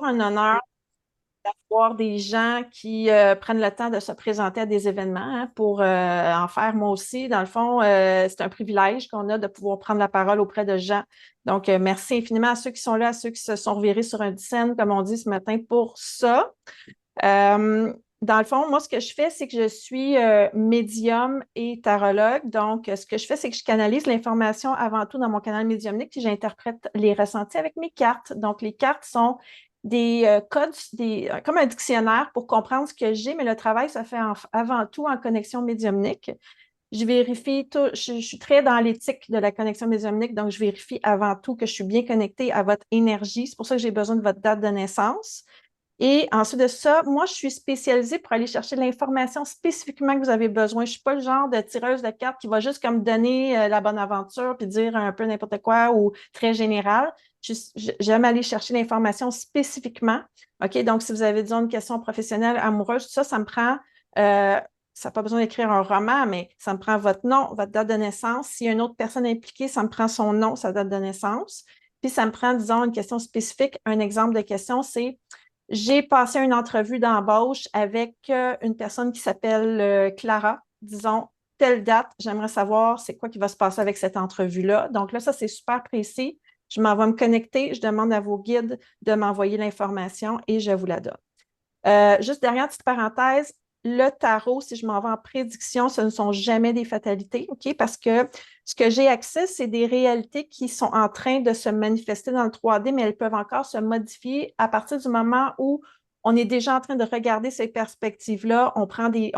un honneur d'avoir des gens qui prennent le temps de se présenter à des événements hein, pour en faire moi aussi. Dans le fond, c'est un privilège qu'on a de pouvoir prendre la parole auprès de gens. Donc, merci infiniment à ceux qui sont là, à ceux qui se sont revirés sur un scène, comme on dit ce matin, pour ça. Euh, Dans le fond, moi, ce que je fais, c'est que je suis médium et tarologue. Donc, ce que je fais, c'est que je canalise l'information avant tout dans mon canal médiumnique, puis j'interprète les ressentis avec mes cartes. Donc, les cartes sont des codes, comme un dictionnaire pour comprendre ce que j'ai, mais le travail se fait avant tout en connexion médiumnique. Je vérifie tout, je suis très dans l'éthique de la connexion médiumnique, donc je vérifie avant tout que je suis bien connectée à votre énergie. C'est pour ça que j'ai besoin de votre date de naissance. Et ensuite de ça, moi, je suis spécialisée pour aller chercher l'information spécifiquement que vous avez besoin. Je ne suis pas le genre de tireuse de cartes qui va juste comme donner la bonne aventure puis dire un peu n'importe quoi ou très général. J'aime aller chercher l'information spécifiquement. OK? Donc, si vous avez, disons, une question professionnelle, amoureuse, tout ça, ça me prend, ça n'a pas besoin d'écrire un roman, mais ça me prend votre nom, votre date de naissance. S'il y a une autre personne impliquée, ça me prend son nom, sa date de naissance. Puis, ça me prend, disons, une question spécifique. Un exemple de question, c'est j'ai passé une entrevue d'embauche avec une personne qui s'appelle Clara. Disons, telle date, j'aimerais savoir c'est quoi qui va se passer avec cette entrevue-là. Donc là, ça, c'est super précis. Je m'en vais me connecter, je demande à vos guides de m'envoyer l'information et je vous la donne. Juste derrière, petite parenthèse, le tarot, si je m'en vais en prédiction, ce ne sont jamais des fatalités, OK? Parce que ce que j'ai accès, c'est des réalités qui sont en train de se manifester dans le 3D, mais elles peuvent encore se modifier à partir du moment où on est déjà en train de regarder ces perspectives-là, on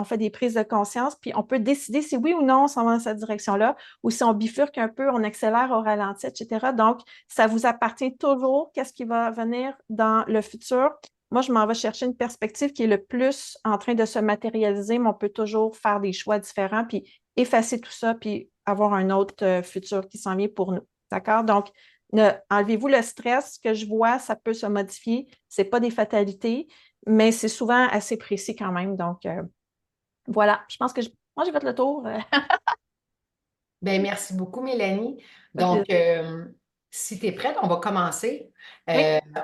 fait des prises de conscience, puis on peut décider si oui ou non on s'en va dans cette direction-là, ou si on bifurque un peu, on accélère au ralenti, etc. Donc, ça vous appartient toujours, qu'est-ce qui va venir dans le futur. Moi, je m'en vais chercher une perspective qui est le plus en train de se matérialiser, mais on peut toujours faire des choix différents, puis effacer tout ça, puis avoir un autre futur qui s'en vient pour nous. D'accord? Donc, enlevez-vous le stress. Ce que je vois, ça peut se modifier. Ce n'est pas des fatalités, mais c'est souvent assez précis quand même. Donc, voilà. Je pense que moi, j'ai fait le tour. Ben, merci beaucoup, Mélanie. Ça fait Donc, plaisir. si tu es prête, on va commencer. Oui.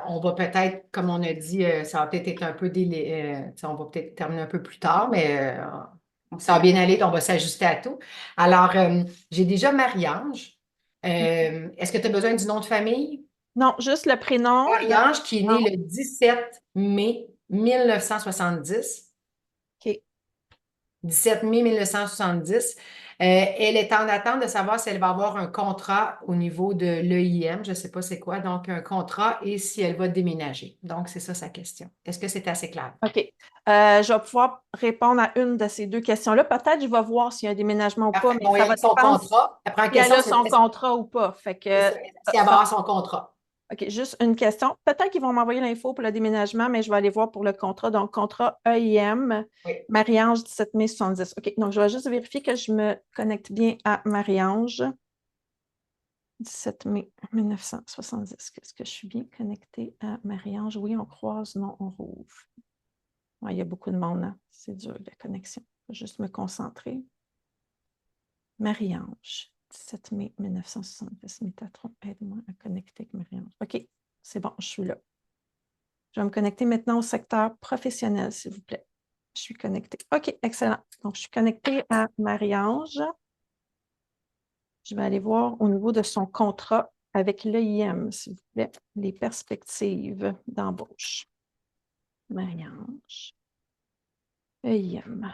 On va peut-être, comme on a dit, ça va peut-être être un peu on va peut-être terminer un peu plus tard, mais ça va bien aller, donc on va s'ajuster à tout. Alors, j'ai déjà Marie-Ange. Est-ce que tu as besoin du nom de famille? Non, juste le prénom. Marie-Ange, qui est née le 17 mai 1970. OK. 17 mai 1970. Elle est en attente de savoir si elle va avoir un contrat au niveau de l'EIM, je ne sais pas c'est quoi, donc un contrat et si elle va déménager. Donc, c'est ça sa question. Est-ce que c'est assez clair? OK. Je vais pouvoir répondre à une de ces deux questions-là. Peut-être je vais voir s'il y a un déménagement ou pas, Parfait. mais Bon, il y ça a va son dépendre contrat. La première si elle question, a c'est son contrat ou pas. Fait c'est que ça, si elle va avoir son contrat. OK, juste une question. Peut-être qu'ils vont m'envoyer l'info pour le déménagement, mais je vais aller voir pour le contrat. Donc, contrat EIM, Oui. Marie-Ange, 17 mai 70. OK, donc je vais juste vérifier que je me connecte bien à Marie-Ange, 17 mai 1970. Est-ce que je suis bien connectée à Marie-Ange? Oui, on croise, non, on rouvre. Ouais, il y a beaucoup de monde, hein? C'est dur, la connexion. Je vais juste me concentrer. Marie-Ange, 17 mai 1970. Métatron, aide-moi à connecter avec Marie-Ange. OK, c'est bon, je suis là. Je vais me connecter maintenant au secteur professionnel, s'il vous plaît. Je suis connectée. OK, excellent. Donc, je suis connectée à Marie-Ange. Je vais aller voir au niveau de son contrat avec l'EIM, s'il vous plaît, les perspectives d'embauche. Marie-Ange, EIM.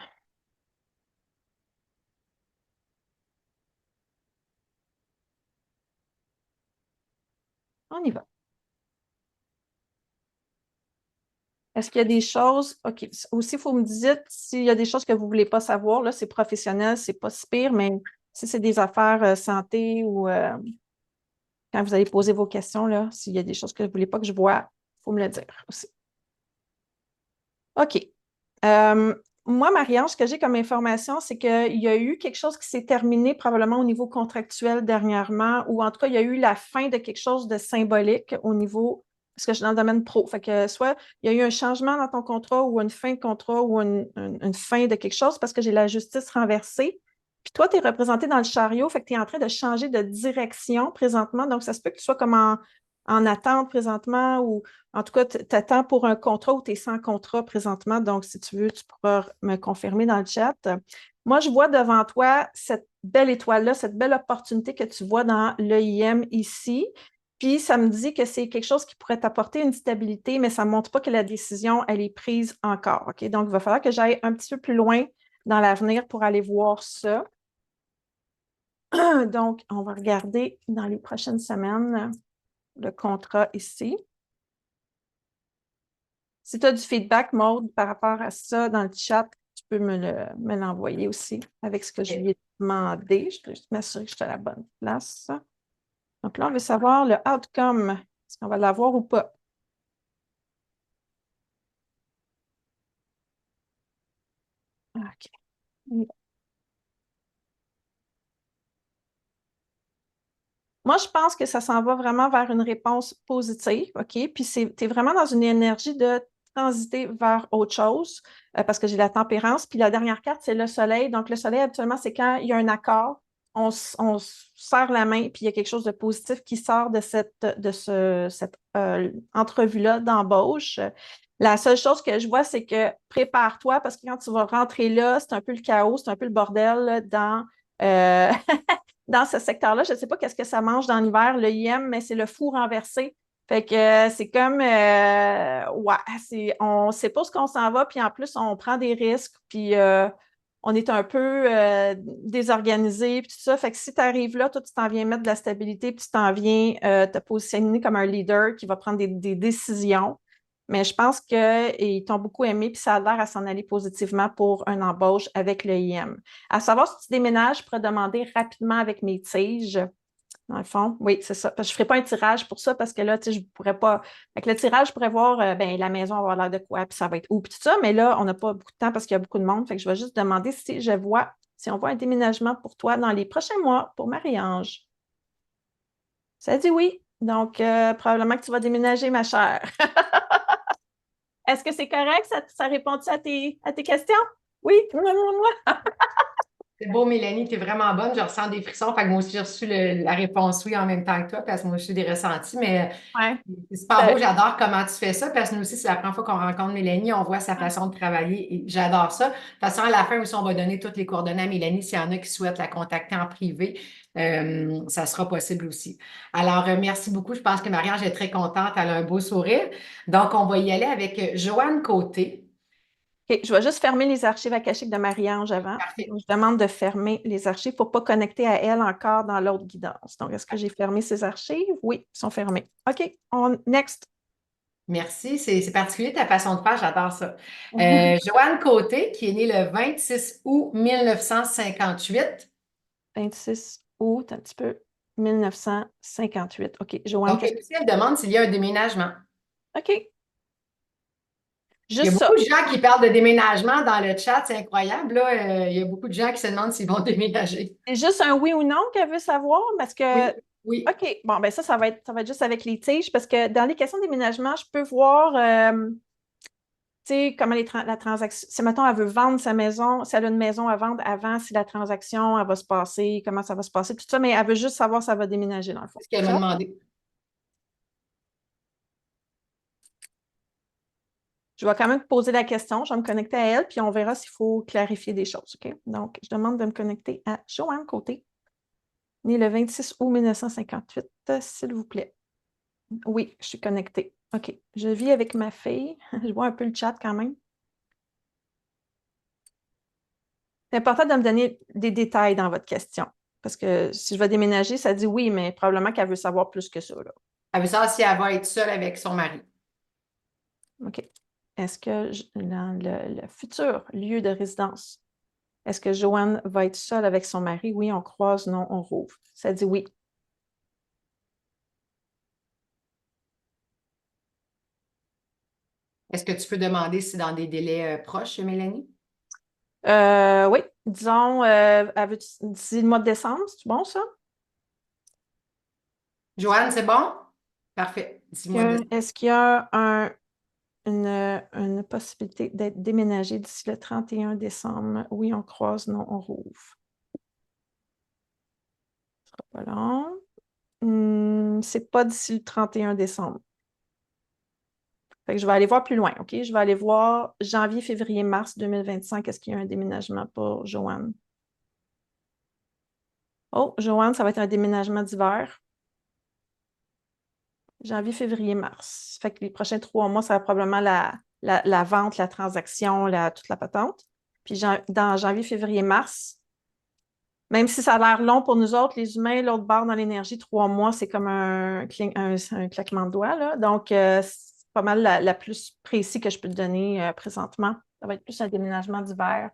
On y va. Est-ce qu'il y a des choses, OK, aussi, il faut me dire s'il y a des choses que vous ne voulez pas savoir, là, c'est professionnel, c'est pas si pire, mais si c'est des affaires santé ou quand vous allez poser vos questions, là, s'il y a des choses que vous ne voulez pas que je vois, il faut me le dire aussi. OK. Euh, Moi, Marianne, ce que j'ai comme information, c'est qu'il y a eu quelque chose qui s'est terminé probablement au niveau contractuel dernièrement, ou en tout cas, il y a eu la fin de quelque chose de symbolique au niveau, parce que je suis dans le domaine pro. Fait que soit il y a eu un changement dans ton contrat ou une fin de contrat ou une fin de quelque chose parce que j'ai la justice renversée. Puis toi, tu es représenté dans le chariot, fait que tu es en train de changer de direction présentement. Donc, ça se peut que tu sois comme en attente présentement ou en tout cas, tu attends pour un contrat ou tu es sans contrat présentement. Donc, si tu veux, tu pourras me confirmer dans le chat. Moi, je vois devant toi cette belle étoile-là, cette belle opportunité que tu vois dans l'EIM ici. Puis, ça me dit que c'est quelque chose qui pourrait t'apporter une stabilité, mais ça ne montre pas que la décision, elle est prise encore. OK? Donc, il va falloir que j'aille un petit peu plus loin dans l'avenir pour aller voir ça. Donc, on va regarder dans les prochaines semaines le contrat ici. Si tu as du feedback, Maude, par rapport à ça dans le chat, tu peux me l'envoyer aussi avec ce que je lui ai demandé. Je vais juste m'assurer que je suis à la bonne place. Donc là, on veut savoir le outcome. Est-ce qu'on va l'avoir ou pas? OK. Moi, je pense que ça s'en va vraiment vers une réponse positive, OK? Puis tu es vraiment dans une énergie de transiter vers autre chose parce que j'ai la tempérance. Puis la dernière carte, c'est le soleil. Donc, le soleil, habituellement, c'est quand il y a un accord, on se serre la main, puis il y a quelque chose de positif qui sort de cette entrevue-là d'embauche. La seule chose que je vois, c'est que prépare-toi parce que quand tu vas rentrer là, c'est un peu le chaos, c'est un peu le bordel là, dans ce secteur-là. Je ne sais pas qu'est-ce que ça mange dans l'hiver, le IM, mais c'est le fou renversé. Fait que c'est comme, ouais, on ne sait pas ce qu'on s'en va, puis en plus, on prend des risques, puis on est un peu désorganisé, puis tout ça. Fait que si tu arrives là, toi, tu t'en viens mettre de la stabilité, puis tu t'en viens te positionner comme un leader qui va prendre des décisions. Mais je pense qu'ils t'ont beaucoup aimé, puis ça a l'air à s'en aller positivement pour une embauche avec le IM. À savoir si tu déménages, je pourrais demander rapidement avec mes tiges. Dans le fond, oui, c'est ça. Parce que je ne ferai pas un tirage pour ça parce que là, tu sais, je ne pourrais pas. Avec le tirage, je pourrais voir ben, la maison va avoir l'air de quoi, puis ça va être où, puis tout ça. Mais là, on n'a pas beaucoup de temps parce qu'il y a beaucoup de monde. Fait que je vais juste demander si on voit un déménagement pour toi dans les prochains mois pour Marie-Ange. Ça dit oui. Donc, probablement que tu vas déménager, ma chère. Est-ce que c'est correct? Ça répond-tu à tes questions? Oui? C'est beau, Mélanie, tu es vraiment bonne. Je ressens des frissons. Fait que moi aussi, j'ai reçu la réponse oui en même temps que toi, parce que moi, je suis des ressentis. Mais Ouais. c'est super beau. J'adore comment tu fais ça, parce que nous aussi, c'est la première fois qu'on rencontre Mélanie. On voit sa façon de travailler et j'adore ça. De toute façon, à la fin aussi, on va donner toutes les coordonnées à Mélanie. S'il y en a qui souhaitent la contacter en privé, ça sera possible aussi. Alors, merci beaucoup. Je pense que Marie-Ange est très contente. Elle a un beau sourire. Donc, on va y aller avec Joanne Côté. OK, je vais juste fermer les archives akashiques de Marie-Ange avant. Parfait. Je demande de fermer les archives pour ne pas connecter à elle encore dans l'autre guidance. Donc, est-ce que j'ai fermé ces archives? Oui, ils sont fermés. OK, next. Merci, c'est particulier ta façon de faire, j'adore ça. Joanne Côté, qui est née le 26 août 1958. 26 août, un petit peu, 1958. OK, Joanne, Donc, qu'est-ce que... ici, elle demande s'il y a un déménagement. OK, Il y a juste beaucoup ça. de gens qui parlent de déménagement dans le chat, c'est incroyable. Là. Il y a beaucoup de gens qui se demandent s'ils vont déménager. C'est juste un oui ou non qu'elle veut savoir parce que... Oui, oui. OK, bon, ben ça va être juste avec les tiges parce que dans les questions de déménagement, je peux voir... tu sais, comment la transaction, si mettons, elle veut vendre sa maison, si elle a une maison à vendre avant, si la transaction, elle va se passer, comment ça va se passer, tout ça, mais elle veut juste savoir si ça va déménager dans le fond. C'est ce qu'elle C'est m'a ça? demandé. Je vais quand même poser la question, je vais me connecter à elle, puis on verra s'il faut clarifier des choses, OK? Donc, je demande de me connecter à Joanne Côté, née le 26 août 1958, s'il vous plaît. Oui, je suis connectée. OK. Je vis avec ma fille. Je vois un peu le chat quand même. C'est important de me donner des détails dans votre question. Parce que si je vais déménager, ça dit oui, mais probablement qu'elle veut savoir plus que ça, là. Elle veut savoir si elle va être seule avec son mari. OK. Est-ce que dans le futur lieu de résidence, est-ce que Joanne va être seule avec son mari? Oui, on croise, non, on rouvre. Ça dit oui. Est-ce que tu peux demander si dans des délais proches, Mélanie? Oui, disons, elle veut d'ici le mois de décembre, c'est bon ça? Joanne, c'est bon? Parfait. Dis-moi de... Est-ce qu'il y a une possibilité d'être déménagé d'ici le 31 décembre? Oui, on croise, non, on rouvre. Ce sera pas long. C'est pas d'ici le 31 décembre. Fait que je vais aller voir plus loin, OK? Je vais aller voir janvier, février, mars 2025. Est-ce qu'il y a un déménagement pour Joanne? Oh, Joanne, ça va être un déménagement d'hiver. Janvier, février, mars. Fait que les prochains 3 mois, ça va probablement la vente, la transaction, toute la patente. Puis dans janvier, février, mars, même si ça a l'air long pour nous autres, les humains, l'autre barre dans l'énergie, 3 mois, c'est comme un claquement de doigts, là. Donc, c'est pas mal la plus précis que je peux te donner présentement. Ça va être plus un déménagement d'hiver.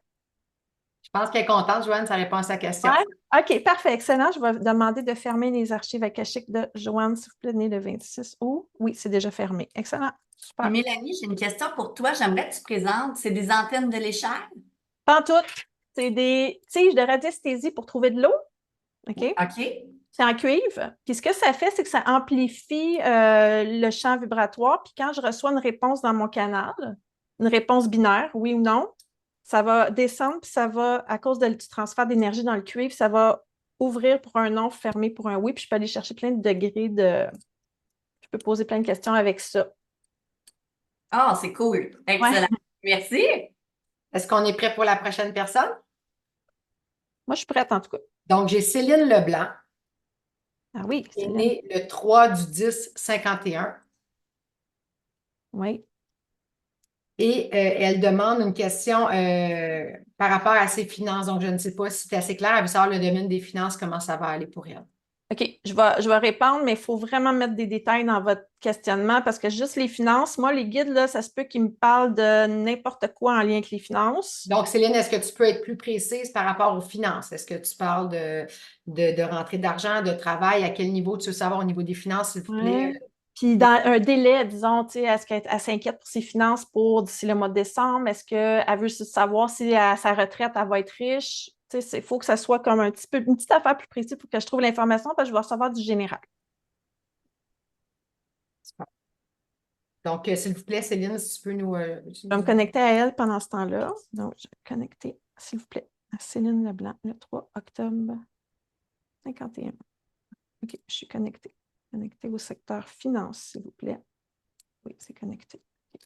Je pense qu'elle est contente, Joanne, ça répond à sa question. Ouais. OK, parfait, excellent. Je vais demander de fermer les archives akashiques de Joanne, s'il vous plaît, née le 26 août. Oui, c'est déjà fermé. Excellent. Et Super. Mélanie, j'ai une question pour toi. J'aimerais que tu présentes. C'est des antennes de l'échelle? Pantoute, c'est des tiges de radiesthésie pour trouver de l'eau. OK? OK. C'est en cuivre. Puis ce que ça fait, c'est que ça amplifie le champ vibratoire. Puis quand je reçois une réponse dans mon canal, une réponse binaire, oui ou non, ça va descendre, puis ça va, à cause du transfert d'énergie dans le cuivre, ça va ouvrir pour un non, fermer pour un oui. Puis je peux aller chercher plein de degrés de. Je peux poser plein de questions avec ça. Ah, c'est cool. Ouais. Excellent. Merci. Est-ce qu'on est prêt pour la prochaine personne? Moi, je suis prête en tout cas. Donc, j'ai Céline Leblanc, Ah oui, qui est c'est née le 3/10/51. Oui. Et elle demande une question par rapport à ses finances. Donc, je ne sais pas si c'est assez clair. Elle veut savoir le domaine des finances, comment ça va aller pour elle. OK, je vais répondre, mais il faut vraiment mettre des détails dans votre questionnement parce que juste les finances, moi, les guides, là, ça se peut qu'ils me parlent de n'importe quoi en lien avec les finances. Donc, Céline, est-ce que tu peux être plus précise par rapport aux finances? Est-ce que tu parles de rentrée d'argent, de travail? À quel niveau tu veux savoir au niveau des finances, s'il vous plaît? Ouais. Puis dans un délai, disons, tu sais, est-ce qu'elle s'inquiète pour ses finances pour d'ici le mois de décembre? Est-ce qu'elle veut savoir si à sa retraite, elle va être riche? Tu sais, il faut que ça soit comme un petit peu, une petite affaire plus précise pour que je trouve l'information parce que je vais recevoir du général. Donc, s'il vous plaît, Céline, si tu peux nous... Je vais me connecter à elle pendant ce temps-là. Donc, je vais me connecter, s'il vous plaît, à Céline Leblanc, le 3 octobre 51. OK, je suis connectée. Connectée au secteur finance, s'il vous plaît. Oui, c'est connecté. OK.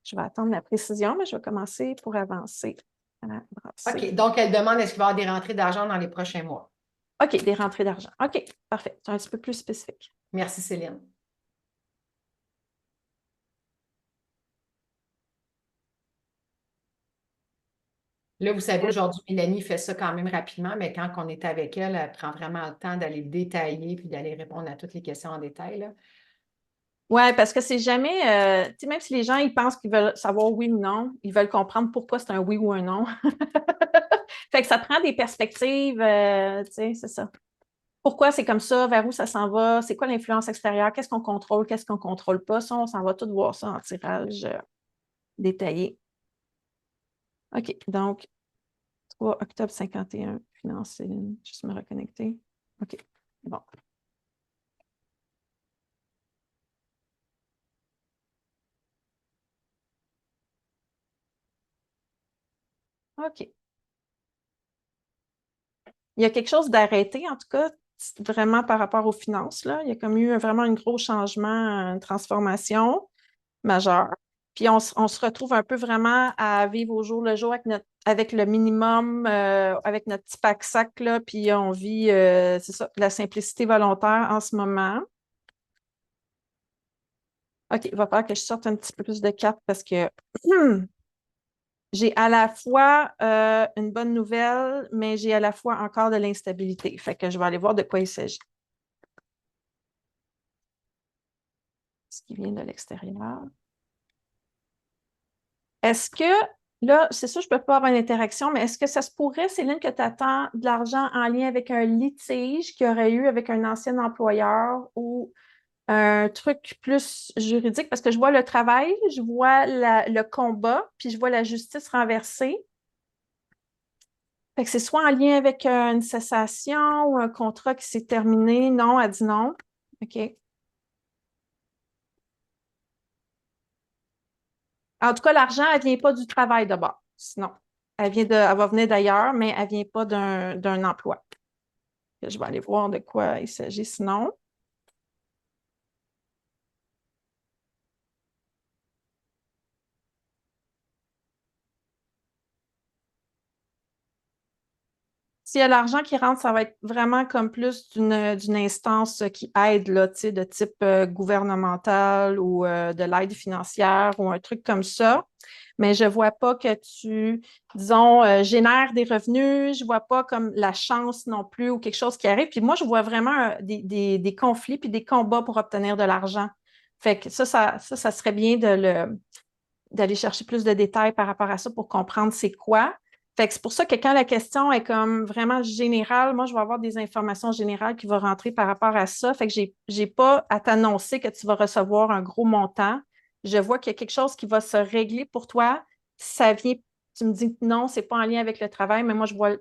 Je vais attendre la précision, mais je vais commencer pour avancer à brasser. OK, donc elle demande est-ce qu'il va y avoir des rentrées d'argent dans les prochains mois? OK, des rentrées d'argent. OK, parfait. C'est un petit peu plus spécifique. Merci, Céline. Là, vous savez, aujourd'hui, Mélanie fait ça quand même rapidement, mais quand on est avec elle, elle prend vraiment le temps d'aller détailler puis d'aller répondre à toutes les questions en détail, là. Oui, parce que c'est jamais, tu sais, même si les gens ils pensent qu'ils veulent savoir oui ou non, ils veulent comprendre pourquoi c'est un oui ou un non. Fait que ça prend des perspectives, tu sais, c'est ça. Pourquoi c'est comme ça, vers où ça s'en va, c'est quoi l'influence extérieure, qu'est-ce qu'on contrôle pas, ça, on s'en va tout voir ça en tirage détaillé. OK, donc 3 octobre 51, finance, Céline, juste me reconnecter. OK, bon. OK. Il y a quelque chose d'arrêté, en tout cas, vraiment par rapport aux finances, là. Il y a comme eu vraiment un gros changement, une transformation majeure. Puis on se retrouve un peu vraiment à vivre au jour le jour avec le minimum, avec notre petit pack-sac, là, puis on vit, c'est ça, de la simplicité volontaire en ce moment. OK, il va falloir que je sorte un petit peu plus de cartes parce que j'ai à la fois une bonne nouvelle, mais j'ai à la fois encore de l'instabilité. Fait que je vais aller voir de quoi il s'agit. Ce qui vient de l'extérieur. Est-ce que, là, c'est sûr, je ne peux pas avoir une interaction, mais est-ce que ça se pourrait, Céline, que tu attends de l'argent en lien avec un litige qu'il y aurait eu avec un ancien employeur ou un truc plus juridique? Parce que je vois le travail, je vois le combat, puis je vois la justice renversée. Fait que c'est soit en lien avec une cessation ou un contrat qui s'est terminé. Non, elle dit non. OK. En tout cas, l'argent, elle ne vient pas du travail d'abord. Sinon, elle va venir d'ailleurs, mais elle ne vient pas d'un emploi. Je vais aller voir de quoi il s'agit sinon. S'il y a l'argent qui rentre, ça va être vraiment comme plus d'une instance qui aide, là, tu sais, de type gouvernemental ou de l'aide financière ou un truc comme ça. Mais je ne vois pas que tu, disons, génères des revenus. Je ne vois pas comme la chance non plus ou quelque chose qui arrive. Puis moi, je vois vraiment des conflits puis des combats pour obtenir de l'argent. Fait que ça serait bien d'aller chercher plus de détails par rapport à ça pour comprendre c'est quoi. Fait que c'est pour ça que quand la question est comme vraiment générale, moi, je vais avoir des informations générales qui vont rentrer par rapport à ça. Fait que j'ai pas à t'annoncer que tu vas recevoir un gros montant. Je vois qu'il y a quelque chose qui va se régler pour toi. Ça vient, tu me dis que non, c'est pas en lien avec le travail, mais moi, je vois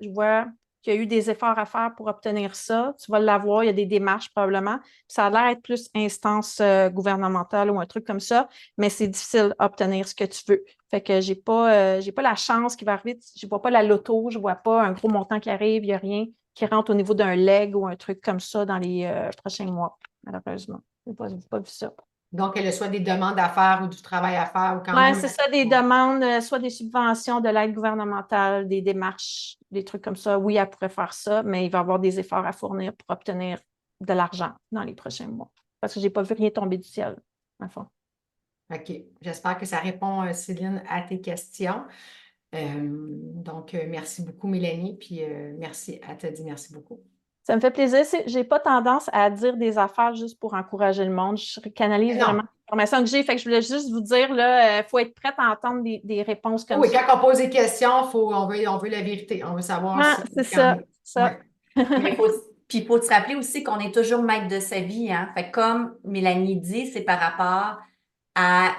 qu'il y a eu des efforts à faire pour obtenir ça. Tu vas l'avoir, il y a des démarches probablement. Ça a l'air d'être plus instance gouvernementale ou un truc comme ça, mais c'est difficile d'obtenir ce que tu veux. Fait que j'ai pas la chance qui va arriver. Je vois pas la loto, je vois pas un gros montant qui arrive, il n'y a rien qui rentre au niveau d'un leg ou un truc comme ça dans les prochains mois, malheureusement. J'ai pas vu ça. Donc, elle a soit des demandes à faire ou du travail à faire ou quand Oui, même. c'est ça, des demandes, soit des subventions, de l'aide gouvernementale, des démarches, des trucs comme ça. Oui, elle pourrait faire ça, mais il va y avoir des efforts à fournir pour obtenir de l'argent dans les prochains mois. Parce que je n'ai pas vu rien tomber du ciel, à fond. OK. J'espère que ça répond, Céline, à tes questions. Donc, merci beaucoup, Mélanie. Puis, merci à Teddy. Merci beaucoup. Ça me fait plaisir. Je n'ai pas tendance à dire des affaires juste pour encourager le monde. Je canalise Non. vraiment l'information que j'ai. Fait que je voulais juste vous dire, là, faut être prête à entendre des réponses comme Oui, ça. quand on pose des questions, on veut la vérité. On veut savoir Ah, si c'est ça. Ouais. Mais il faut se rappeler aussi qu'on est toujours maître de sa vie, hein. Fait que comme Mélanie dit, c'est par rapport à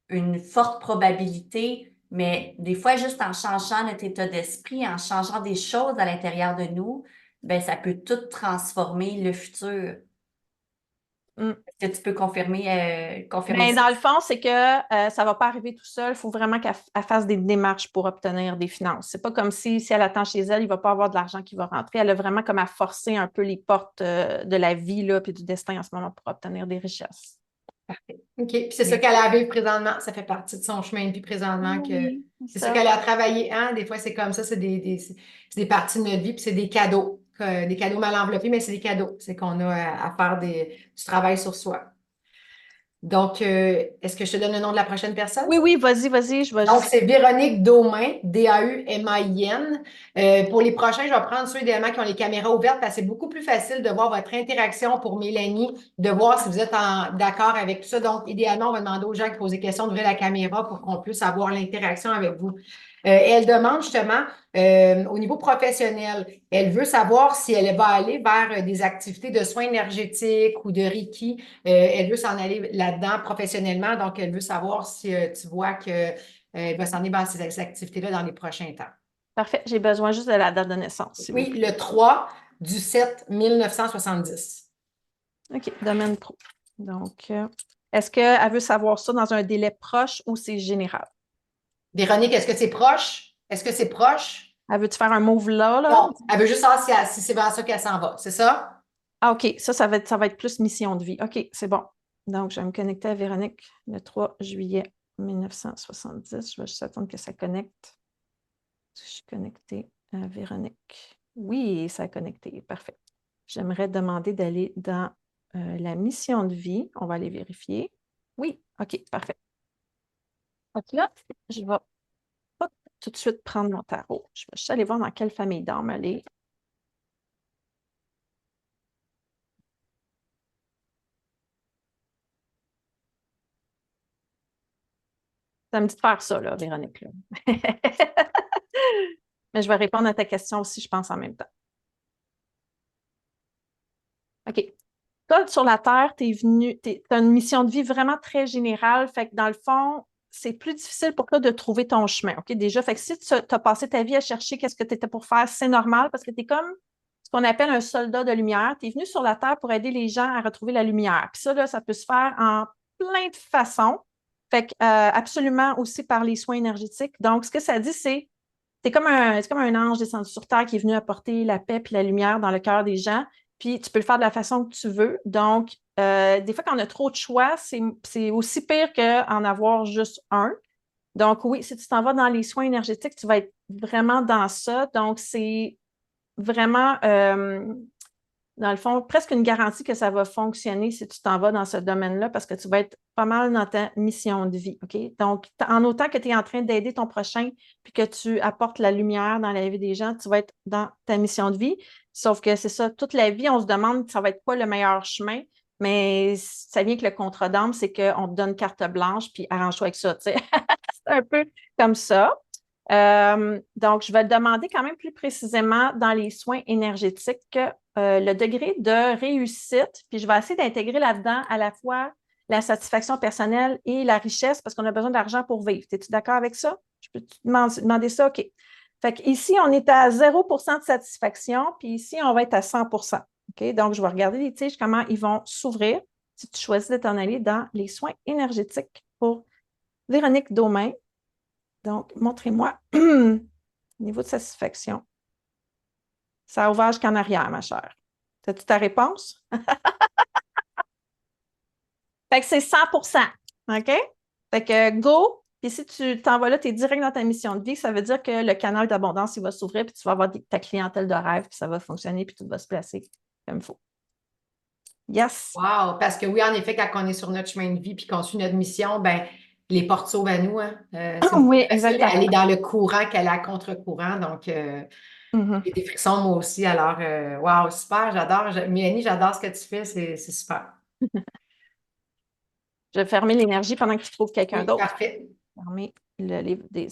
une forte probabilité, mais des fois, juste en changeant notre état d'esprit, en changeant des choses à l'intérieur de nous, ben ça peut tout transformer le futur. Mm. Est-ce que tu peux confirmer Mais ça? dans le fond, c'est que ça ne va pas arriver tout seul. Il faut vraiment qu'elle fasse des démarches pour obtenir des finances. C'est pas comme si elle attend chez elle, il ne va pas avoir de l'argent qui va rentrer. Elle a vraiment comme à forcer un peu les portes de la vie là, puis du destin en ce moment pour obtenir des richesses. OK. Puis c'est ça qu'elle a à vivre présentement. Ça fait partie de son chemin de vie présentement. Oui, C'est ça qu'elle a à travailler. Hein? Des fois, c'est comme ça. C'est c'est des parties de notre vie. Puis c'est des cadeaux. Des cadeaux mal enveloppés, mais c'est des cadeaux. C'est qu'on a à faire du travail sur soi. Donc, est-ce que je te donne le nom de la prochaine personne? Oui, oui, vas-y, je vais Donc, juste. c'est Véronique Daumain, D-A-U-M-A-I-N. Pour les prochains, je vais prendre ceux idéalement qui ont les caméras ouvertes parce que c'est beaucoup plus facile de voir votre interaction pour Mélanie, de voir si vous êtes d'accord avec tout ça. Donc, idéalement, on va demander aux gens qui posent des questions d'ouvrir la caméra pour qu'on puisse avoir l'interaction avec vous. Elle demande justement, au niveau professionnel, elle veut savoir si elle va aller vers des activités de soins énergétiques ou de Reiki. Elle veut s'en aller là-dedans professionnellement. Donc, elle veut savoir si tu vois que elle va s'en aller vers ces activités-là dans les prochains temps. Parfait, j'ai besoin juste de la date de naissance, s'il vous Oui, plaît. le 3 du 7 1970. OK, domaine pro. Donc, est-ce qu'elle veut savoir ça dans un délai proche ou c'est général? Véronique, est-ce que c'est proche? Est-ce que c'est proche? Elle veut-tu faire un move là? Non, elle veut juste savoir si c'est vers ça qu'elle s'en va. C'est ça? Ah, OK, ça va être plus mission de vie. OK, c'est bon. Donc, je vais me connecter à Véronique le 3 juillet 1970. Je vais juste attendre que ça connecte. Je suis connectée à Véronique. Oui, ça a connecté. Parfait. J'aimerais demander d'aller dans la mission de vie. On va aller vérifier. Oui, OK, parfait. Donc là, je vais pas tout de suite prendre mon tarot. Je vais juste aller voir dans quelle famille d'âme elle est. Ça me dit de faire ça, là, Véronique. Là. Mais je vais répondre à ta question aussi, je pense, en même temps. OK. Toi, sur la Terre, tu as une mission de vie vraiment très générale. Fait que dans le fond, c'est plus difficile pour toi de trouver ton chemin. OK? Déjà, fait que si tu as passé ta vie à chercher qu'est-ce que tu étais pour faire, c'est normal parce que tu es comme ce qu'on appelle un soldat de lumière. Tu es venu sur la Terre pour aider les gens à retrouver la lumière. Puis ça, là, ça peut se faire en plein de façons. Fait que, absolument aussi par les soins énergétiques. Donc, ce que ça dit, c'est c'est comme un ange descendu sur terre qui est venu apporter la paix et la lumière dans le cœur des gens. Puis tu peux le faire de la façon que tu veux. Donc, des fois, quand on a trop de choix, c'est aussi pire qu'en avoir juste un. Donc, oui, si tu t'en vas dans les soins énergétiques, tu vas être vraiment dans ça. Donc, c'est vraiment, dans le fond, presque une garantie que ça va fonctionner si tu t'en vas dans ce domaine-là parce que tu vas être pas mal dans ta mission de vie. OK? Donc, en autant que tu es en train d'aider ton prochain puis que tu apportes la lumière dans la vie des gens, tu vas être dans ta mission de vie. Sauf que c'est ça, toute la vie, on se demande ça va être quoi le meilleur chemin, mais ça vient que le contrat d'âme, c'est qu'on te donne carte blanche puis arrange-toi avec ça. C'est un peu comme ça. Donc, je vais te demander quand même plus précisément dans les soins énergétiques le degré de réussite, puis je vais essayer d'intégrer là-dedans à la fois la satisfaction personnelle et la richesse parce qu'on a besoin d'argent pour vivre. Es-tu d'accord avec ça? Je peux te demander ça? OK. Fait qu'ici, on est à 0% de satisfaction, puis ici, on va être à 100%. OK? Donc, je vais regarder les tiges, comment ils vont s'ouvrir si tu choisis de t'en aller dans les soins énergétiques pour Véronique Daumain. Donc, montrez-moi au niveau de satisfaction. Ça a ouvert jusqu'en arrière, ma chère. As-tu ta réponse? Fait que c'est 100%. OK? Fait que go. Puis si tu t'en vas là, tu es direct dans ta mission de vie, ça veut dire que le canal d'abondance, il va s'ouvrir, puis tu vas avoir ta clientèle de rêve, puis ça va fonctionner, puis tout va se placer comme il faut. Yes. Wow! Parce que oui, en effet, quand on est sur notre chemin de vie puis qu'on suit notre mission, ben les portes s'ouvrent à nous. Hein. C'est beaucoup Oui, plus facile exactement. d'aller dans le courant qu'aller à contre-courant. Donc, Mhm. j'ai des frissons moi aussi. Alors, wow, super, j'adore. Mélanie, j'adore ce que tu fais. C'est super. Je vais fermer l'énergie pendant que tu trouves quelqu'un Oui, d'autre. parfait. Fermer le livre des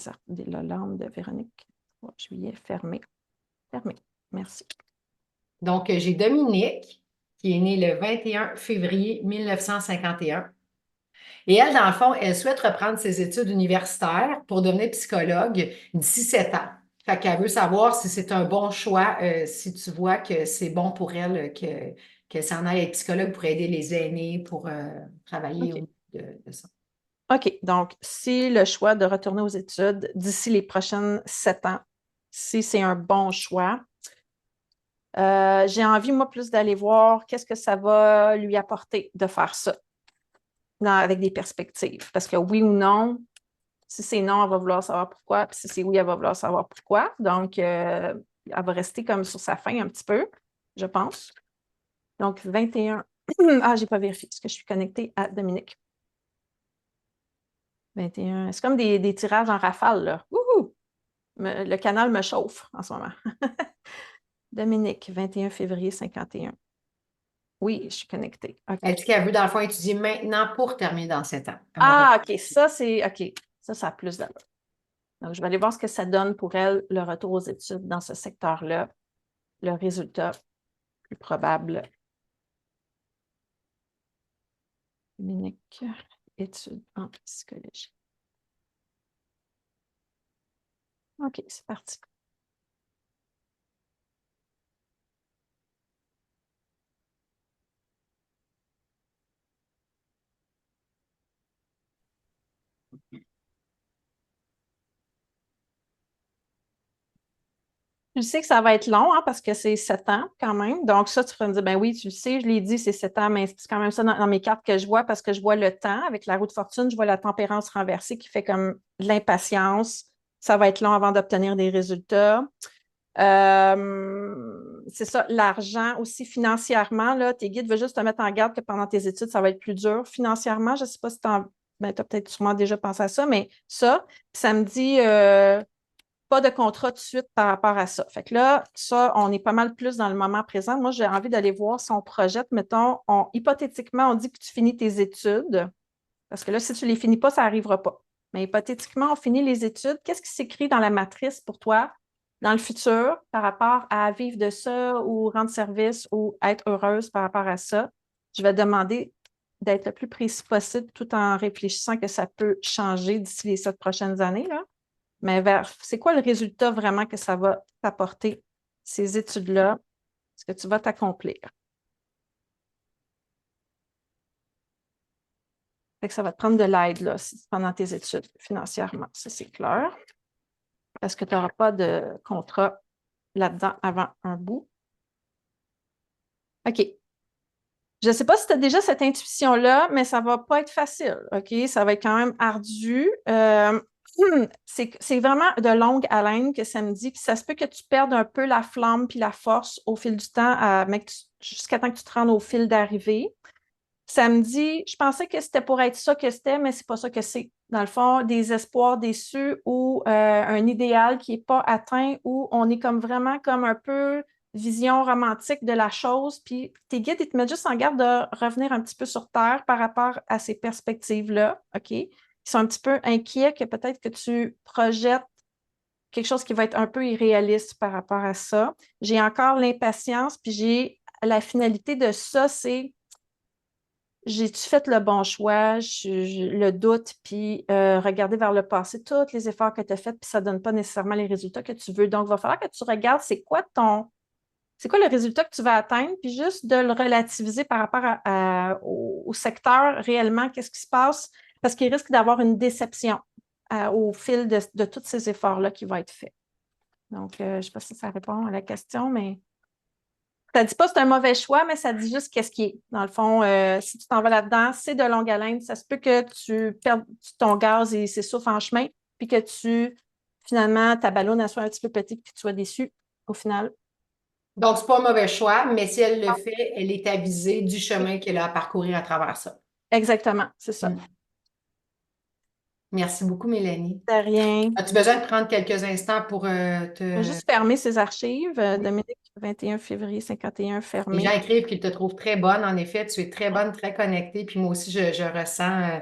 Lalande de Véronique. 3 juillet, fermé. Fermé. Merci. Donc, j'ai Dominique, qui est née le 21 février 1951. Et elle, dans le fond, elle souhaite reprendre ses études universitaires pour devenir psychologue d'ici 7 ans. Fait qu'elle veut savoir si c'est un bon choix, si tu vois que c'est bon pour elle qu'elle s'en aille être psychologue pour aider les aînés, pour travailler OK. de ça. OK. Donc, si le choix de retourner aux études d'ici les prochaines 7 ans, si c'est un bon choix, j'ai envie, moi, plus d'aller voir qu'est-ce que ça va lui apporter de faire ça avec des perspectives. Parce que oui ou non, si c'est non, elle va vouloir savoir pourquoi. Puis si c'est oui, elle va vouloir savoir pourquoi. Donc, elle va rester comme sur sa faim un petit peu, je pense. Donc, 21. Ah, j'ai pas vérifié parce que je suis connectée à Dominique. 21. C'est comme des tirages en rafale, là. Wouhou! Le canal me chauffe en ce moment. Dominique, 21 février 51. Oui, je suis connectée. OK. Elle dit qu'elle veut, dans le fond, étudier maintenant pour terminer dans 7 ans. Ah, OK. Ça, c'est OK. Ça a plus d'allure. Donc, je vais aller voir ce que ça donne pour elle, le retour aux études dans ce secteur-là. Le résultat plus probable. Dominique, études en psychologie. OK, c'est parti. Tu sais que ça va être long hein, parce que c'est 7 ans quand même. Donc, ça, tu vas me dire, ben oui, tu le sais, je l'ai dit, c'est 7 ans, mais c'est quand même ça dans mes cartes que je vois parce que je vois le temps. Avec la roue de fortune, je vois la tempérance renversée qui fait comme de l'impatience. Ça va être long avant d'obtenir des résultats. C'est ça, l'argent aussi financièrement, là, tes guides veulent juste te mettre en garde que pendant tes études, ça va être plus dur financièrement. Je ne sais pas si tu as peut-être sûrement déjà pensé à ça, mais ça me dit pas de contrat tout de suite par rapport à ça. Fait que là, ça, on est pas mal plus dans le moment présent. Moi, j'ai envie d'aller voir si on projette, mettons, hypothétiquement, on dit que tu finis tes études, parce que là, si tu ne les finis pas, ça n'arrivera pas. Mais hypothétiquement, on finit les études. Qu'est-ce qui s'écrit dans la matrice pour toi dans le futur par rapport à vivre de ça ou rendre service ou être heureuse par rapport à ça? Je vais te demander d'être le plus précis possible tout en réfléchissant que ça peut changer d'ici les 7 prochaines années, là. Mais c'est quoi le résultat vraiment que ça va t'apporter, ces études-là, ce que tu vas t'accomplir? Fait que ça va te prendre de l'aide là, pendant tes études financièrement, ça c'est clair. parce que tu n'auras pas de contrat là-dedans avant un bout. OK. Je ne sais pas si tu as déjà cette intuition-là, mais ça ne va pas être facile, OK? Ça va être quand même ardu. C'est vraiment de longue haleine que ça me dit, puis ça se peut que tu perdes un peu la flamme puis la force au fil du temps, jusqu'à temps que tu te rendes au fil d'arrivée. Ça me dit, je pensais que c'était pour être ça que c'était, mais c'est pas ça que c'est. Dans le fond, des espoirs déçus ou un idéal qui n'est pas atteint, où on est comme vraiment comme un peu vision romantique de la chose, puis tes guides, ils te mettent juste en garde de revenir un petit peu sur Terre par rapport à ces perspectives-là, OK? Ils sont un petit peu inquiets que peut-être que tu projettes quelque chose qui va être un peu irréaliste par rapport à ça. J'ai encore l'impatience, puis j'ai la finalité de ça, c'est j'ai-tu fait le bon choix, le doute, puis regarder vers le passé, tous les efforts que tu as faits, puis ça ne donne pas nécessairement les résultats que tu veux. Donc, il va falloir que tu regardes c'est quoi le résultat que tu vas atteindre, puis juste de le relativiser par rapport au secteur réellement, qu'est-ce qui se passe, parce qu'il risque d'avoir une déception au fil de tous ces efforts-là qui vont être faits. Donc, je ne sais pas si ça répond à la question, mais ça ne dit pas que c'est un mauvais choix, mais ça dit juste qu'est-ce qui est. Dans le fond, si tu t'en vas là-dedans, c'est de longue haleine. Ça se peut que tu perdes ton gaz et s'essouffle en chemin, puis que finalement, ta ballonne, elle soit un petit peu petite, puis que tu sois déçu au final. Donc, c'est pas un mauvais choix, mais si elle le fait, elle est avisée du chemin qu'elle a à parcourir à travers ça. Exactement, c'est ça. Merci beaucoup, Mélanie. De rien. As-tu besoin de prendre quelques instants pour Je vais te... juste fermer ces archives. Oui. Dominique, 21 février 51, Les fermé. gens écrivent qu'ils te trouvent très bonne. En effet, tu es très bonne, très connectée. Puis moi aussi, je ressens,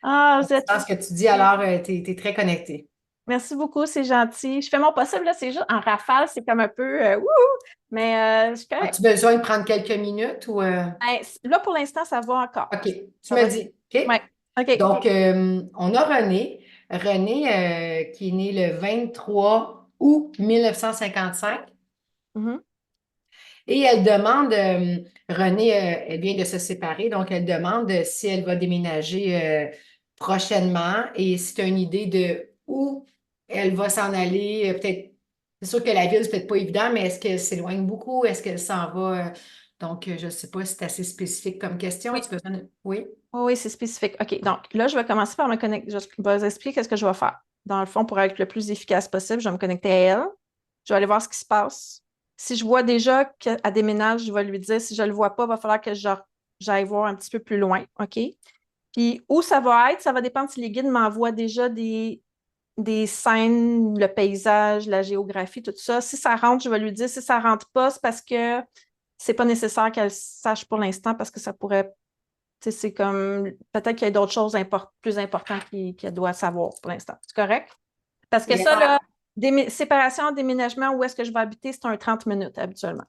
Vous êtes ce que tu dis. Alors, tu es très connectée. Merci beaucoup, c'est gentil. Je fais mon possible, là, c'est juste en rafale, c'est comme un peu wouhou, mais je suis correcte. As-tu besoin de prendre quelques minutes ou... Ben, là, pour l'instant, ça va encore. OK, tu Ça me va. dis. OK? Oui, OK. Donc, on a René. René, qui est né le 23 août 1955. Mhm. Et elle demande, Renée, elle vient de se séparer, donc elle demande si elle va déménager prochainement et si tu as une idée de où elle va s'en aller. Peut-être, c'est sûr que la ville, c'est peut-être pas évident, mais est-ce qu'elle s'éloigne beaucoup? Est-ce qu'elle s'en va? Donc, je ne sais pas si c'est assez spécifique comme question. Oui, As-tu besoin de... Oui? oui, c'est spécifique. OK, donc là, je vais commencer par me connecter. Je vais vous expliquer ce que je vais faire. Dans le fond, pour être le plus efficace possible, je vais me connecter à elle. Je vais aller voir ce qui se passe. Si je vois déjà qu'elle déménage, je vais lui dire. Si je ne le vois pas, il va falloir que j'aille voir un petit peu plus loin. OK? Puis où ça va être, ça va dépendre si les guides m'envoient déjà des scènes, le paysage, la géographie, tout ça. Si ça rentre, je vais lui dire. Si ça rentre pas, c'est parce que c'est pas nécessaire qu'elle sache pour l'instant parce que ça pourrait, tu sais, c'est comme, peut-être qu'il y a d'autres choses plus importantes qu'elle doit savoir pour l'instant. C'est correct? Parce que ça, là, séparation, déménagement, où est-ce que je vais habiter, c'est un 30 minutes habituellement.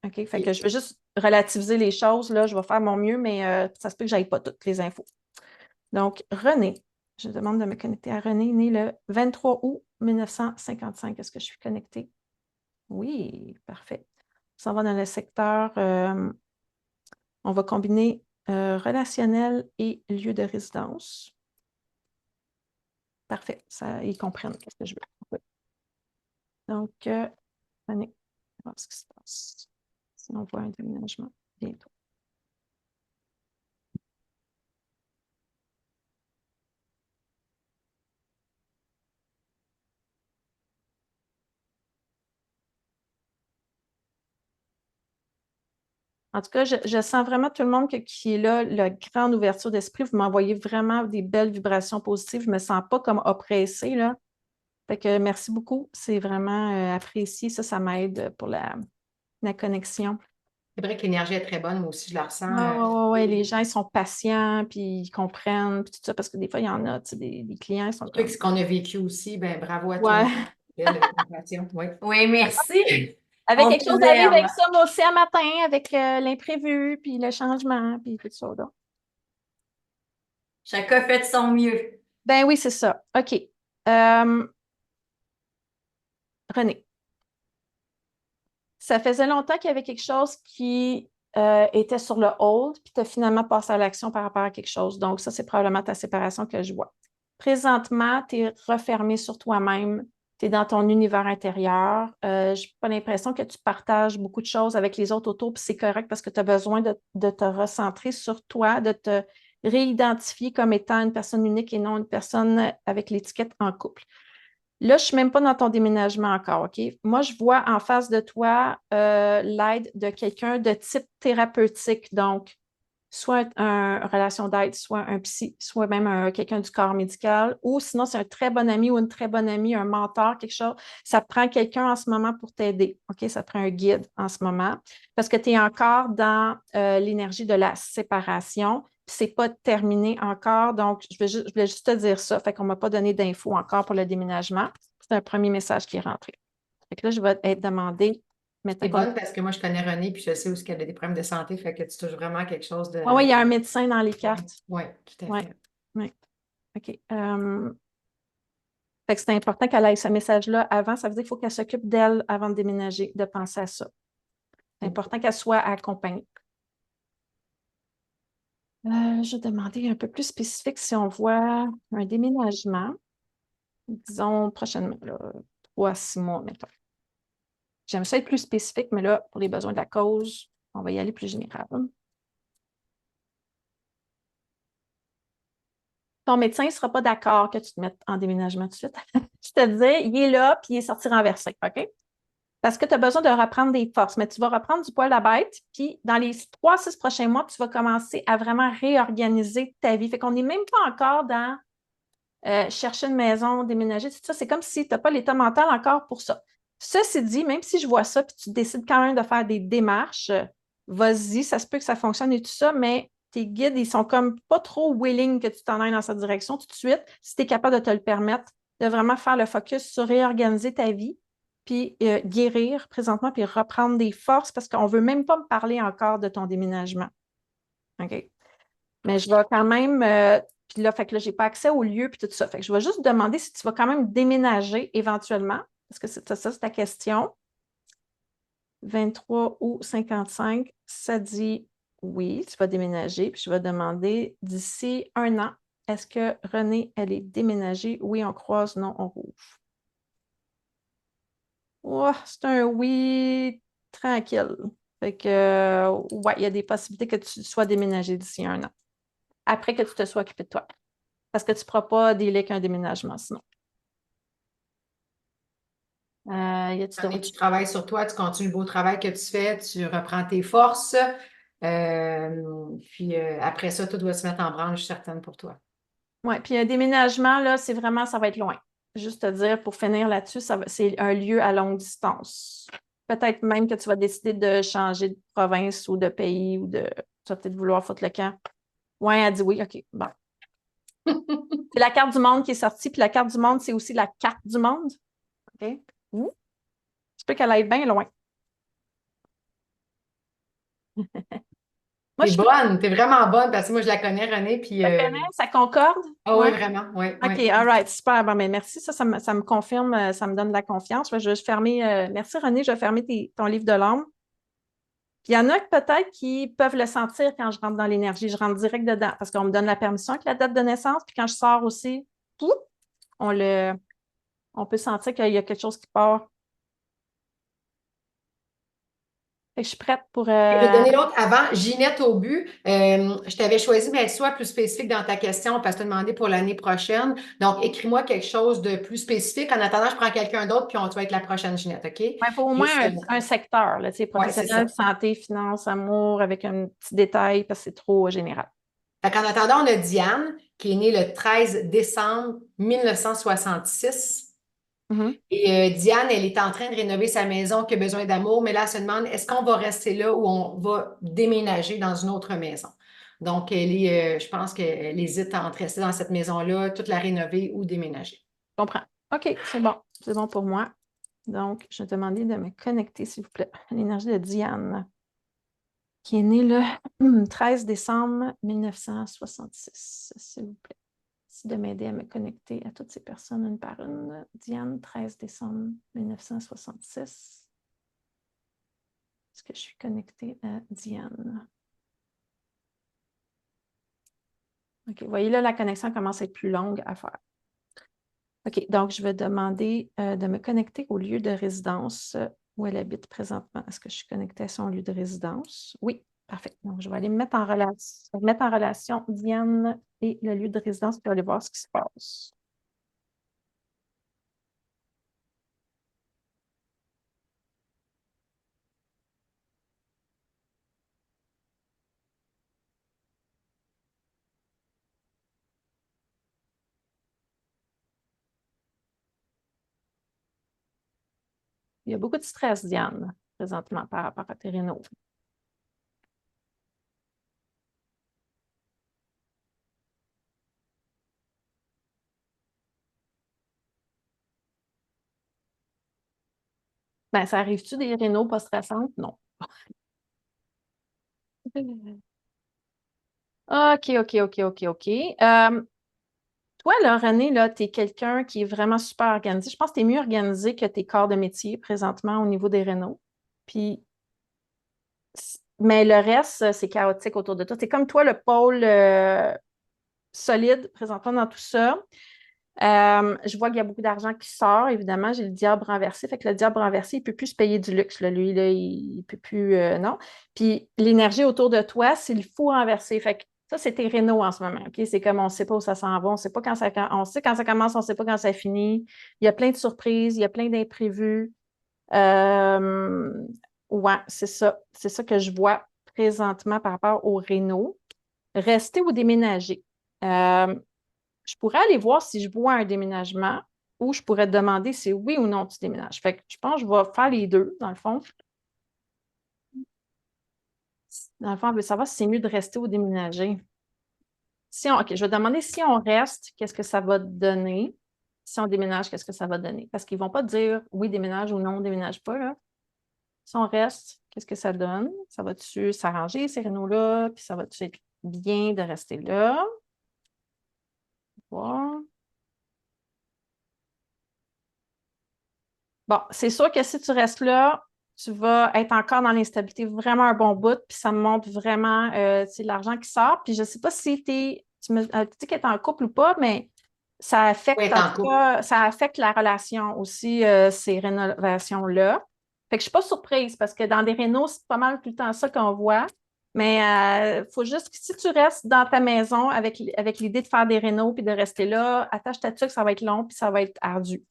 OK? Fait que je vais juste relativiser les choses, là, je vais faire mon mieux, mais ça se peut que j'aille pas toutes les infos. Donc, René, je demande de me connecter à René, né le 23 août 1955. Est-ce que je suis connectée? Oui, parfait. On s'en va dans le secteur, on va combiner relationnel et lieu de résidence. Parfait, ça, ils comprennent ce que je veux. Oui. Donc, René, on va voir ce qui se passe. Sinon, on voit un déménagement bientôt. En tout cas, je sens vraiment tout le monde qui est là, la grande ouverture d'esprit. Vous m'envoyez vraiment des belles vibrations positives. Je ne me sens pas comme oppressée, là. Fait que merci beaucoup. C'est vraiment apprécié. Ça m'aide pour la connexion. C'est vrai que l'énergie est très bonne. Moi aussi, je la ressens. Ouais, les gens, ils sont patients, puis ils comprennent, puis tout ça, parce que des fois, il y en a, tu sais, des clients, ils sont Surtout comme... que ce qu'on a vécu aussi, ben bravo à Ouais. toi. Belle compassion. Oui. Oui, merci. Avec On quelque chose vous arrive avec aime. ça, moi aussi, un matin, avec l'imprévu, puis le changement, puis tout ça. Donc. Chacun fait de son mieux. Ben oui, c'est ça. OK. René, ça faisait longtemps qu'il y avait quelque chose qui était sur le hold, puis tu as finalement passé à l'action par rapport à quelque chose. Donc, ça, c'est probablement ta séparation que je vois. Présentement, tu es refermé sur toi-même. Tu es dans ton univers intérieur. Je n'ai pas l'impression que tu partages beaucoup de choses avec les autres autour, puis c'est correct parce que tu as besoin de te recentrer sur toi, de te réidentifier comme étant une personne unique et non une personne avec l'étiquette en couple. Là, je ne suis même pas dans ton déménagement encore, OK? Moi, je vois en face de toi l'aide de quelqu'un de type thérapeutique, donc soit une relation d'aide, soit un psy, soit même quelqu'un du corps médical, ou sinon, c'est un très bon ami ou une très bonne amie, un mentor, quelque chose. Ça prend quelqu'un en ce moment pour t'aider, OK? Ça prend un guide en ce moment, parce que tu es encore dans l'énergie de la séparation, puis c'est pas terminé encore, donc je voulais juste te dire ça, fait qu'on m'a pas donné d'infos encore pour le déménagement. C'est un premier message qui est rentré. Fait que là, je vais être demandé. C'est bonne parce que moi, je connais Renée, puis je sais où est-ce qu'elle a des problèmes de santé, fait que tu touches vraiment quelque chose de... Ah oui, il y a un médecin dans les cartes. Oui, tout à Oui, fait. oui. OK. Fait que c'est important qu'elle ait ce message-là avant. Ça veut dire qu'il faut qu'elle s'occupe d'elle avant de déménager, de penser à ça. C'est important qu'elle soit accompagnée. Je vais demander un peu plus spécifique si on voit un déménagement, disons prochainement, là, 3 à 6 mois, mettons. J'aime ça être plus spécifique, mais là, pour les besoins de la cause, on va y aller plus général. Ton médecin ne sera pas d'accord que tu te mettes en déménagement tout de suite. Je te dis, il est là, puis il est sorti renversé, OK? Parce que tu as besoin de reprendre des forces, mais tu vas reprendre du poil à la bête, puis dans les 3 à 6 prochains mois, tu vas commencer à vraiment réorganiser ta vie. Fait qu'on n'est même pas encore dans chercher une maison, déménager, tout ça. C'est comme si tu n'as pas l'état mental encore pour ça. Ceci dit, même si je vois ça, puis tu décides quand même de faire des démarches, vas-y, ça se peut que ça fonctionne et tout ça, mais tes guides, ils sont comme pas trop willing que tu t'en ailles dans cette direction tout de suite, si tu es capable de te le permettre, de vraiment faire le focus sur réorganiser ta vie, puis guérir présentement, puis reprendre des forces, parce qu'on ne veut même pas me parler encore de ton déménagement. OK? Mais je vais quand même, puis là, fait que là, je n'ai pas accès au lieu, puis tout ça. Fait que je vais juste demander si tu vas quand même déménager éventuellement, parce que c'est ça, c'est ta question. 23 ou 55, ça dit oui, tu vas déménager. Puis je vais demander d'ici 1 an, est-ce que Renée, elle est déménagée? Oui, on croise, non, on rouvre. Oh, c'est un oui tranquille. Fait que, ouais, il y a des possibilités que tu sois déménagé d'ici 1 an, après que tu te sois occupé de toi. Parce que tu ne pourras pas délai qu'un déménagement sinon. Y a-t-il Renée, d'autres? tu travailles sur toi, tu continues le beau travail que tu fais, tu reprends tes forces. Puis après ça, tout doit se mettre en branle, je suis certaine pour toi. Oui, puis un déménagement, là, c'est vraiment, ça va être loin. Juste te dire, pour finir là-dessus, c'est un lieu à longue distance. Peut-être même que tu vas décider de changer de province ou de pays ou de. Tu vas peut-être vouloir foutre le camp. Oui, elle dit oui, OK. Bon. C'est la carte du monde qui est sortie, puis la carte du monde, c'est aussi la carte du monde. OK? Je peux qu'elle aille bien loin. Moi, T'es je bonne, t'es vraiment bonne parce que moi, je la connais, Renée, puis... te connais, ça concorde? Ah Oui. oui, vraiment, oui, OK, oui. all right, super. Bon, mais merci, ça me confirme, ça me donne de la confiance. Je vais fermer, merci René, je vais fermer ton livre de l'âme. Puis il y en a peut-être qui peuvent le sentir quand je rentre dans l'énergie. Je rentre direct dedans parce qu'on me donne la permission avec la date de naissance. Puis quand je sors aussi, pouf, on, le, on peut sentir qu'il y a quelque chose qui part. Fait que je suis prête pour. Je vais donner l'autre avant. Ginette au but. Je t'avais choisi, mais sois plus spécifique dans ta question parce que tu as demandé pour l'année prochaine. Donc, écris-moi quelque chose de plus spécifique. En attendant, je prends quelqu'un d'autre, puis tu vas être la prochaine Ginette, OK? Il faut au moins Juste, un secteur, là, ouais, c'est professionnel, ça. santé, finance, amour, avec un petit détail parce que c'est trop général. Fait qu'en attendant, on a Diane, qui est née le 13 décembre 1966. Mhm. Et Diane, elle est en train de rénover sa maison qui a besoin d'amour, mais là, elle se demande est-ce qu'on va rester là ou on va déménager dans une autre maison? Donc, je pense qu'elle hésite entre rester dans cette maison-là, toute la rénover ou déménager. Je comprends. OK, c'est bon. C'est bon pour moi. Donc, je vais te demander de me connecter, s'il vous plaît, à l'énergie de Diane, qui est née le 13 décembre 1966, s'il vous plaît. Merci de m'aider à me connecter à toutes ces personnes une par une. Diane, 13 décembre 1966. Est-ce que je suis connectée à Diane? OK, vous voyez là, la connexion commence à être plus longue à faire. OK, donc je vais demander de me connecter au lieu de résidence où elle habite présentement. Est-ce que je suis connectée à son lieu de résidence? Oui, parfait. Donc, je vais aller mettre en relation Diane et le lieu de résidence pour aller voir ce qui se passe. Il y a beaucoup de stress, Diane, présentement, par rapport à tes rénaux. Ben, ça arrive-tu des rénaux pas stressantes? Non. OK, OK, OK, OK, OK. Toi, là, René, là, tu es quelqu'un qui est vraiment super organisé. Je pense que tu es mieux organisé que tes corps de métier présentement au niveau des rénaux. Puis, mais le reste, c'est chaotique autour de toi. C'est comme toi, le pôle solide présentement dans tout ça. Je vois qu'il y a beaucoup d'argent qui sort, évidemment. J'ai le diable renversé. Fait que le diable renversé, il ne peut plus se payer du luxe. Là. Lui, là, il ne peut plus. Non. Puis l'énergie autour de toi, c'est le fou renversé. Fait que ça, c'est tes rénaux en ce moment. OK? C'est comme on ne sait pas où ça s'en va, on sait pas quand ça, on sait quand ça commence, on ne sait pas quand ça finit. Il y a plein de surprises, il y a plein d'imprévus. Euh, ouais, c'est ça. C'est ça que je vois présentement par rapport aux rénaux. Rester ou déménager. Euh, je pourrais aller voir si je vois un déménagement ou je pourrais te demander si oui ou non tu déménages. Fait que je pense que je vais faire les deux, dans le fond. Dans le fond, on veut savoir si c'est mieux de rester ou déménager. OK, je vais te demander si on reste, qu'est-ce que ça va te donner? Si on déménage, qu'est-ce que ça va donner? Parce qu'ils ne vont pas te dire oui, déménage ou non, déménage pas, là. Si on reste, qu'est-ce que ça donne? Ça va-tu s'arranger, ces rénaux-là? Puis ça va-tu être bien de rester là? Voir. Bon, c'est sûr que si tu restes là, tu vas être encore dans l'instabilité vraiment un bon bout, puis ça me montre vraiment l'argent qui sort. Puis je ne sais pas si tu me dis qu'elle est en couple ou pas, mais ça Oui, affecte être en en tout couple. cas, ça affecte la relation aussi, ces rénovations-là. Fait que je ne suis pas surprise parce que dans des rénaux, c'est pas mal tout le temps ça qu'on voit. Mais il faut juste que si tu restes dans ta maison avec l'idée de faire des rénaux puis de rester là, attache ta tuque, ça va être long puis ça va être ardu.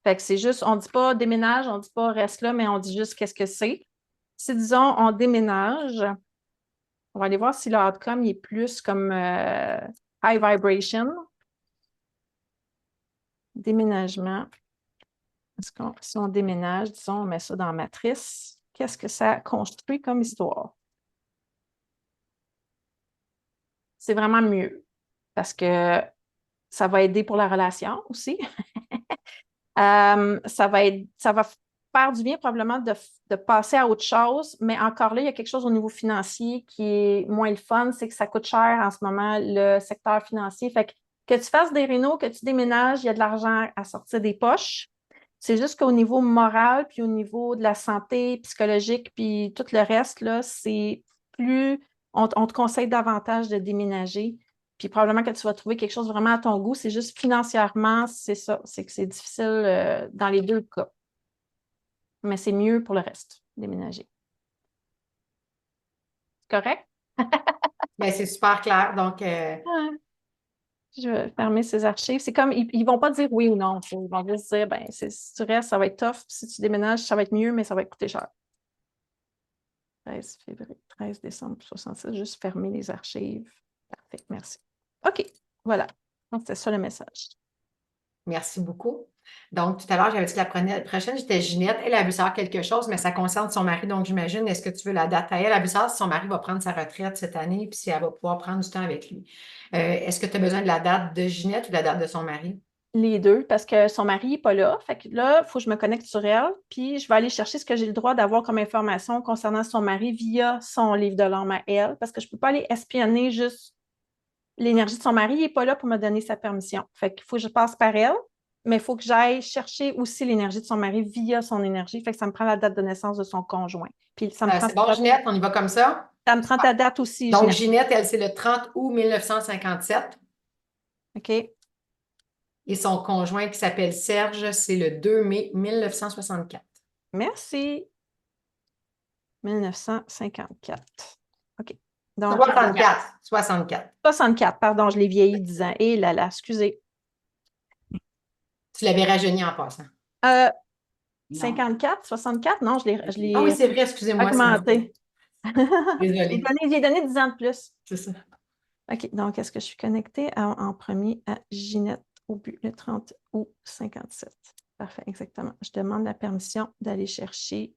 Fait que c'est juste, on ne dit pas déménage, on ne dit pas reste là, mais on dit juste qu'est-ce que c'est. Si, disons, on déménage, on va aller voir si le outcome il est plus comme high vibration. Déménagement. Si on déménage, disons, on met ça dans la matrice, qu'est-ce que ça construit comme histoire? C'est vraiment mieux parce que ça va aider pour la relation aussi. Ça va faire du bien probablement de passer à autre chose, mais encore là, il y a quelque chose au niveau financier qui est moins le fun, c'est que ça coûte cher en ce moment, le secteur financier. Fait que tu fasses des rénaux, que tu déménages, il y a de l'argent à sortir des poches. C'est juste qu'au niveau moral, puis au niveau de la santé psychologique, puis tout le reste, là, c'est plus. On te conseille davantage de déménager. Puis probablement que tu vas trouver quelque chose vraiment à ton goût. C'est juste financièrement, c'est ça. C'est que c'est difficile dans les deux cas. Mais c'est mieux pour le reste, déménager. Correct? Bien, c'est super clair. Donc, Ouais. Je vais fermer ces archives. C'est comme, ils ne vont pas dire oui ou non. Ils vont juste dire, ben, si tu restes, ça va être tough. Si tu déménages, ça va être mieux, mais ça va coûter cher. 13 février, 13 décembre 66, juste fermer les archives. Parfait, merci. OK, voilà. Donc, c'était ça le message. merci beaucoup. Donc, tout à l'heure, j'avais dit que prochaine, j'étais Ginette. Elle a vu savoir quelque chose, mais ça concerne son mari. Donc, j'imagine, est-ce que tu veux la date à elle? Elle a vu savoir si son mari va prendre sa retraite cette année, puis si elle va pouvoir prendre du temps avec lui. Est-ce que tu as besoin de la date de Ginette ou de la date de son mari? Les deux, parce que son mari n'est pas là. Fait que là, il faut que je me connecte sur elle, puis je vais aller chercher ce que j'ai le droit d'avoir comme information concernant son mari via son livre de l'âme à elle, parce que je ne peux pas aller espionner juste l'énergie de son mari. Il n'est pas là pour me donner sa permission. Fait qu'il faut que je passe par elle, mais il faut que j'aille chercher aussi l'énergie de son mari via son énergie. Fait que ça me prend la date de naissance de son conjoint. Puis ça me prend C'est bon, Ginette, on y va comme ça? ça me prend ta date aussi, Donc, Ginette. Ginette, elle, c'est le 30 août 1957. OK? Et son conjoint qui s'appelle Serge, c'est le 2 mai 1964. Merci. 1954. OK. Donc, 64. 64. 64, pardon, je l'ai vieilli 10 ans. Et là, excusez. Tu l'avais rajeuni en passant. Euh, Non. 54, 64? Non, je Ah oui, l'ai c'est vrai, excusez-moi. augmenté. Désolée. J'ai donné 10 ans de plus. C'est ça. OK, donc est-ce que je suis connectée en premier à Ginette au but le 30 août 57? Parfait, exactement. Je demande la permission d'aller chercher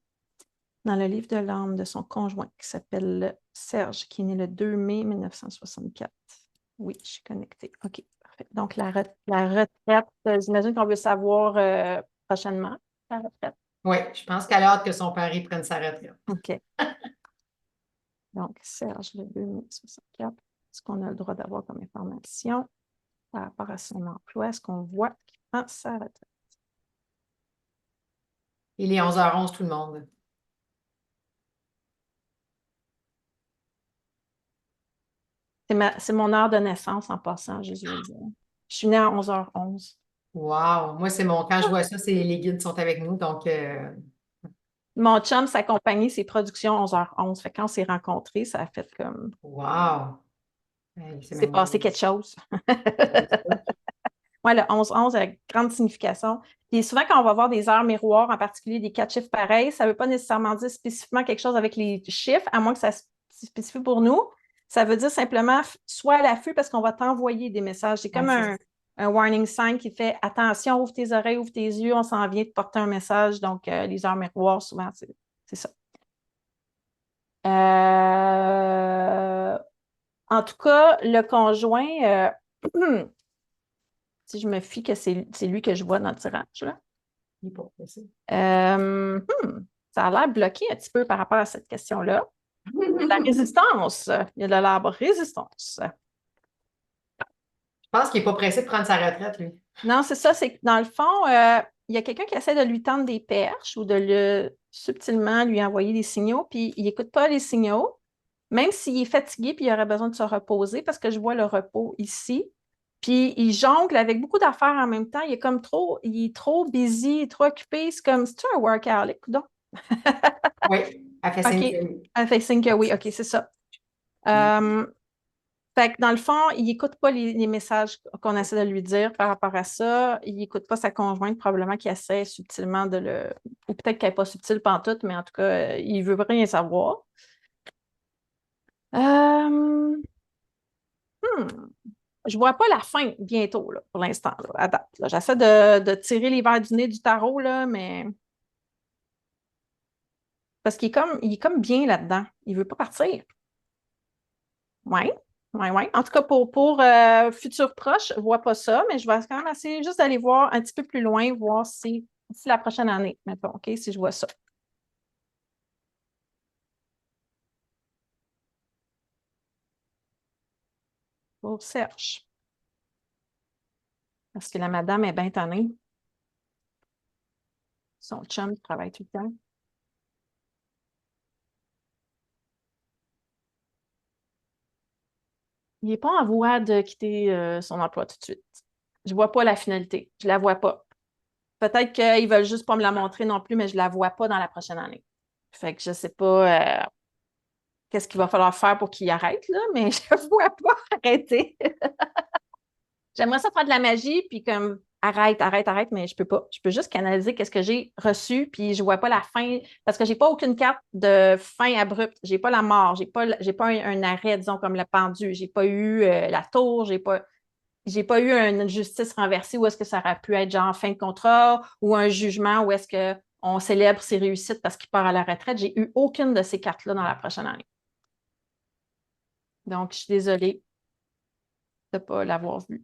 dans le livre de l'âme de son conjoint qui s'appelle Serge, qui est né le 2 mai 1964. Oui, je suis connectée. OK, parfait. Donc, la retraite, j'imagine qu'on veut savoir prochainement, la retraite. Oui, je pense qu'elle a hâte que son pari prenne sa retraite. OK. Donc, Serge, le 2 mai 64, est-ce qu'on a le droit d'avoir comme information par rapport à son emploi? Est-ce qu'on voit qu'il prend sa retraite? Il est 11h11, tout le monde. C'est mon heure de naissance en passant, je veux dire. Je suis née à 11h11. Wow! Moi, c'est mon. Quand je vois ça, c'est les guides sont avec nous. Donc, Mon chum, sa compagnie, c'est Production 11h11. Fait que quand on s'est rencontrés, ça a fait comme. wow! Hey, c'est C'est passé magnifique. quelque chose. Ouais, le 11-11 a grande signification. Puis souvent, quand on va voir des heures miroirs, en particulier des 4 chiffres pareils, ça ne veut pas nécessairement dire spécifiquement quelque chose avec les chiffres, à moins que ça se spécifie pour nous. Ça veut dire simplement sois à l'affût parce qu'on va t'envoyer des messages. C'est comme un warning sign qui fait attention, ouvre tes oreilles, ouvre tes yeux, on s'en vient de porter un message. Donc, les heures miroirs, souvent, c'est ça. En tout cas, le conjoint, si je me fie que c'est lui que je vois dans le tirage, là. Il est pas pressé. Ça a l'air bloqué un petit peu par rapport à cette question-là. La résistance. Il y a de l'arbre résistance. Je pense qu'il n'est pas pressé de prendre sa retraite, lui. Non, c'est ça, c'est que dans le fond, il y a quelqu'un qui essaie de lui tendre des perches ou de le subtilement lui envoyer des signaux, puis il n'écoute pas les signaux, même s'il est fatigué, puis il aurait besoin de se reposer, parce que je vois le repos ici. Puis il jongle avec beaucoup d'affaires en même temps. Il est trop busy, trop occupé. C'est comme, c'est-tu un workaholic? Donc, Oui, elle fait signe OK. que oui. Elle fait signe que oui. OK, c'est ça. Fait que dans le fond, il n'écoute pas les messages qu'on essaie de lui dire par rapport à ça. Il n'écoute pas sa conjointe, probablement qu'il essaie subtilement de le. Ou peut-être qu'elle n'est pas subtile pantoute, mais en tout cas, il ne veut rien savoir. Euh... Je vois pas la fin bientôt, là, pour l'instant, là, à date. Là. J'essaie de tirer les verres du nez du tarot, là, mais. Parce il est comme bien là-dedans. Il veut pas partir. Oui, oui, oui. En tout cas, pour futur proche, je ne vois pas ça, mais je vais quand même essayer juste d'aller voir un petit peu plus loin, voir si la prochaine année, mettons, OK, si je vois ça. Pour Serge. Parce que la madame est bien tannée. Son chum travaille tout le temps. Il n'est pas en voie de quitter son emploi tout de suite. Je ne vois pas la finalité. Je ne la vois pas. Peut-être qu'ils ne veulent juste pas me la montrer non plus, mais je ne la vois pas dans la prochaine année. Fait que je ne sais pas qu'est-ce qu'il va falloir faire pour qu'il arrête, là, mais je ne vois pas arrêter. J'aimerais ça faire de la magie, puis comme arrête, arrête, arrête, mais je peux pas. Je peux juste canaliser qu'est-ce que j'ai reçu, puis je vois pas la fin, parce que j'ai pas aucune carte de fin abrupte. J'ai pas la mort, j'ai pas un arrêt, disons, comme le pendu. J'ai pas eu la tour, j'ai pas eu une justice renversée où est-ce que ça aurait pu être genre fin de contrat ou un jugement où est-ce qu'on célèbre ses réussites parce qu'il part à la retraite. J'ai eu aucune de ces cartes-là dans la prochaine année. Donc, je suis désolée de ne pas l'avoir vue.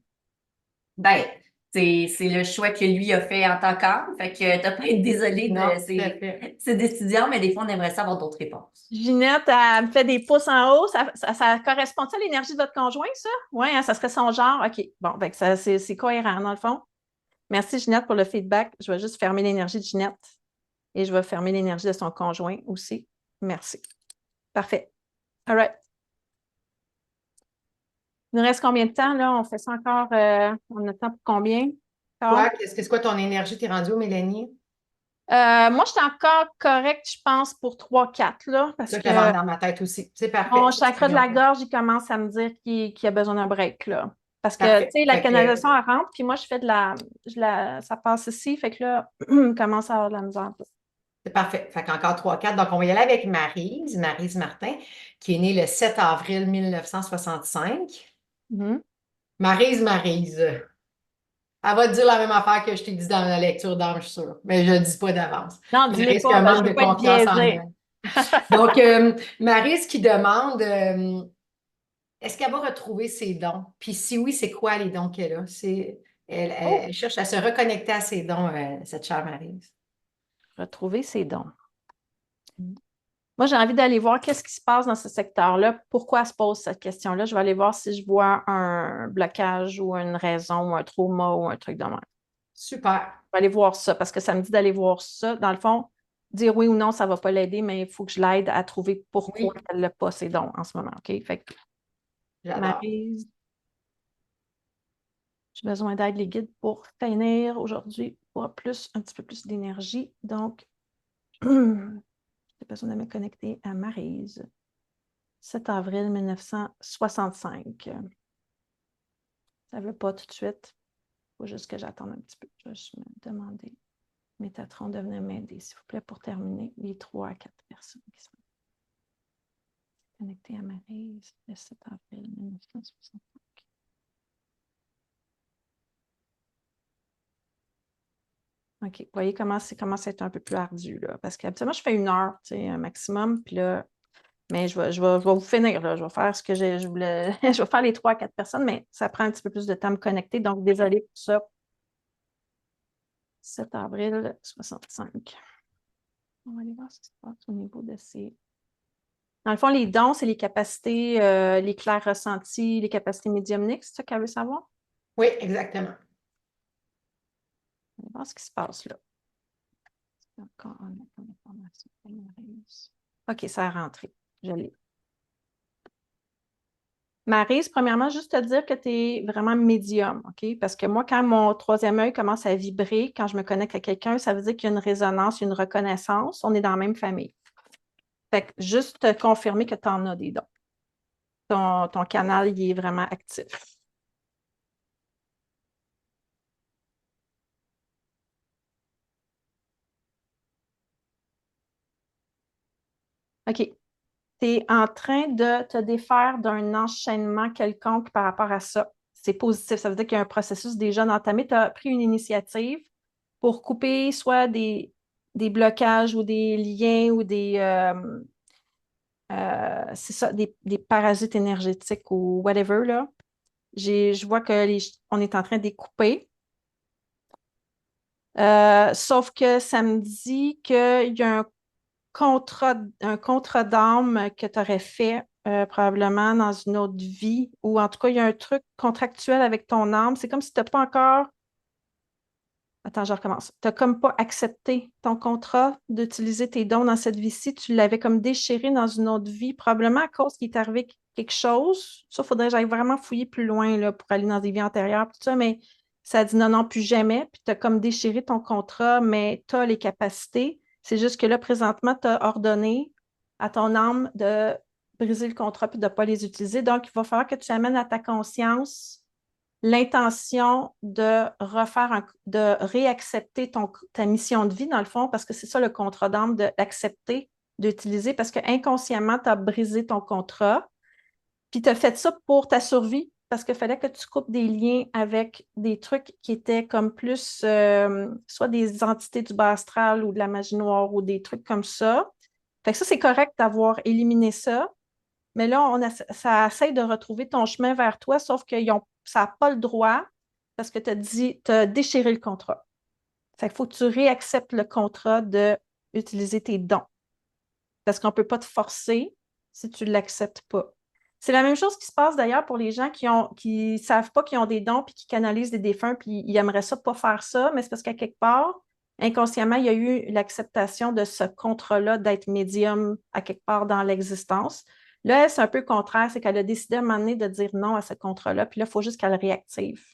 Ben, c'est le choix que lui a fait en tant qu'homme. Fait que t'as pas à être désolé Non, de tout à fait. c'est d'étudiants, mais des fois, on aimerait ça avoir d'autres réponses. Ginette, elle me fait des pouces en haut. Ça correspond à l'énergie de votre conjoint, ça? Oui, hein, ça serait son genre. OK. Bon, ben, c'est cohérent, dans le fond. Merci, Ginette, pour le feedback. Je vais juste fermer l'énergie de Ginette et je vais fermer l'énergie de son conjoint aussi. Merci. Parfait. All right. Il nous reste combien de temps, là? On fait ça encore. On a temps pour combien? Toi, c'est quoi ton énergie? T'es rendue où, Mélanie? Moi, je suis encore correcte, je pense, pour 3-4, là, parce Ça, je le que rentre dans ma tête aussi. C'est mon parfait. Ça, c'est chakra de bien. la gorge, il commence à me dire qu'il a besoin d'un break, là. Parce que, tu Parfait. sais, la Fait que, canalisation, elle rentre, puis moi, je fais ça passe ici, fait que là, il commence à avoir de la misère. c'est parfait. Fait qu'encore 3-4. Donc, on va y aller avec Maryse Martin, qui est née le 7 avril 1965. Mhm. Maryse. Elle va te dire la même affaire que je t'ai dit dans la lecture d'âme, je suis sûre. Mais je ne le dis pas d'avance. Non, dis-le Maryse qui a pas, un ben, je manque veux de pas être confiance en biaisée. elle. Donc, Maryse qui demande est-ce qu'elle va retrouver ses dons? Puis si oui, c'est quoi les dons qu'elle a? Oh, Elle cherche à se reconnecter à ses dons, cette chère Maryse. retrouver ses dons. Moi, j'ai envie d'aller voir qu'est-ce qui se passe dans ce secteur-là, pourquoi elle se pose cette question-là. Je vais aller voir si je vois un blocage ou une raison ou un trauma ou un truc de même. Super. Je vais aller voir ça parce que ça me dit d'aller voir ça. Dans le fond, dire oui ou non, ça ne va pas l'aider, mais il faut que je l'aide à trouver pourquoi Oui, elle n'a pas ses dons en ce moment. OK? Fait que j'adore. Maryse, j'ai besoin d'aide, les guides, pour finir aujourd'hui, pour un petit peu plus d'énergie. Donc, j'ai besoin de me connecter à Maryse. 7 avril 1965. Ça ne veut pas tout de suite. Il faut juste que j'attende un petit peu. Je vais juste me demander, Métatron, de venir m'aider, s'il vous plaît, pour terminer les 3 à 4 personnes qui sont connectées à Maryse le 7 avril 1965. OK. Vous voyez comment ça commence à être un peu plus ardu, là. Parce qu'habituellement, je fais 1 heure, tu sais, un maximum. Puis là, mais je vais vous finir, là. Je vais faire ce que je voulais. Je vais faire les 3 à 4 personnes, mais ça prend un petit peu plus de temps à me connecter. Donc, désolée pour ça. 7 avril 65. On va aller voir ce qui se passe au niveau de ces. Dans le fond, les dons, c'est les capacités, les clairs ressentis, les capacités médiumniques, c'est ça qu'elle veut savoir? Oui, exactement. On va voir ce qui se passe là. Encore une information. OK, ça a rentré. Je l'ai. Maryse, premièrement, juste te dire que tu es vraiment médium, OK? Parce que moi, quand mon troisième œil commence à vibrer, quand je me connecte à quelqu'un, ça veut dire qu'il y a une résonance, une reconnaissance. On est dans la même famille. Fait que juste te confirmer que tu en as des dons. Ton canal, il est vraiment actif. OK. Tu es en train de te défaire d'un enchaînement quelconque par rapport à ça. C'est positif. Ça veut dire qu'il y a un processus déjà entamé. Tu as pris une initiative pour couper soit des blocages ou des liens ou c'est ça, des parasites énergétiques ou whatever, là. Je vois on est en train de les couper. Sauf que ça me dit qu'il y a un contrat d'âme que tu aurais fait probablement dans une autre vie, ou en tout cas, il y a un truc contractuel avec ton âme. C'est comme si tu n'as pas encore. Attends, je recommence. Tu n'as comme pas accepté ton contrat d'utiliser tes dons dans cette vie-ci. Tu l'avais comme déchiré dans une autre vie, probablement à cause qu'il t'est arrivé quelque chose. Ça, il faudrait que j'aille vraiment fouiller plus loin là, pour aller dans des vies antérieures, tout ça, mais ça dit non, non, plus jamais. Puis tu as comme déchiré ton contrat, mais tu as les capacités. C'est juste que là, présentement, tu as ordonné à ton âme de briser le contrat et de ne pas les utiliser. Donc, il va falloir que tu amènes à ta conscience l'intention de réaccepter ta mission de vie, dans le fond, parce que c'est ça le contrat d'âme, d'accepter d'utiliser, parce que inconsciemment, tu as brisé ton contrat, puis tu as fait ça pour ta survie, parce qu'il fallait que tu coupes des liens avec des trucs qui étaient comme plus, soit des entités du bas astral ou de la magie noire ou des trucs comme ça. Fait que ça, c'est correct d'avoir éliminé ça. Mais là, ça essaie de retrouver ton chemin vers toi, sauf que ça n'a pas le droit parce que tu as déchiré le contrat. Fait qu'il faut que tu réacceptes le contrat d'utiliser tes dons. Parce qu'on ne peut pas te forcer si tu ne l'acceptes pas. C'est la même chose qui se passe d'ailleurs pour les gens qui ne savent pas qu'ils ont des dons puis qui canalisent des défunts puis ils aimeraient ça pas faire ça, mais c'est parce qu'à quelque part, inconsciemment, il y a eu l'acceptation de ce contrat-là d'être médium à quelque part dans l'existence. Là, c'est un peu le contraire, c'est qu'elle a décidé à un moment donné de dire non à ce contrat-là, puis là, il faut juste qu'elle réactive.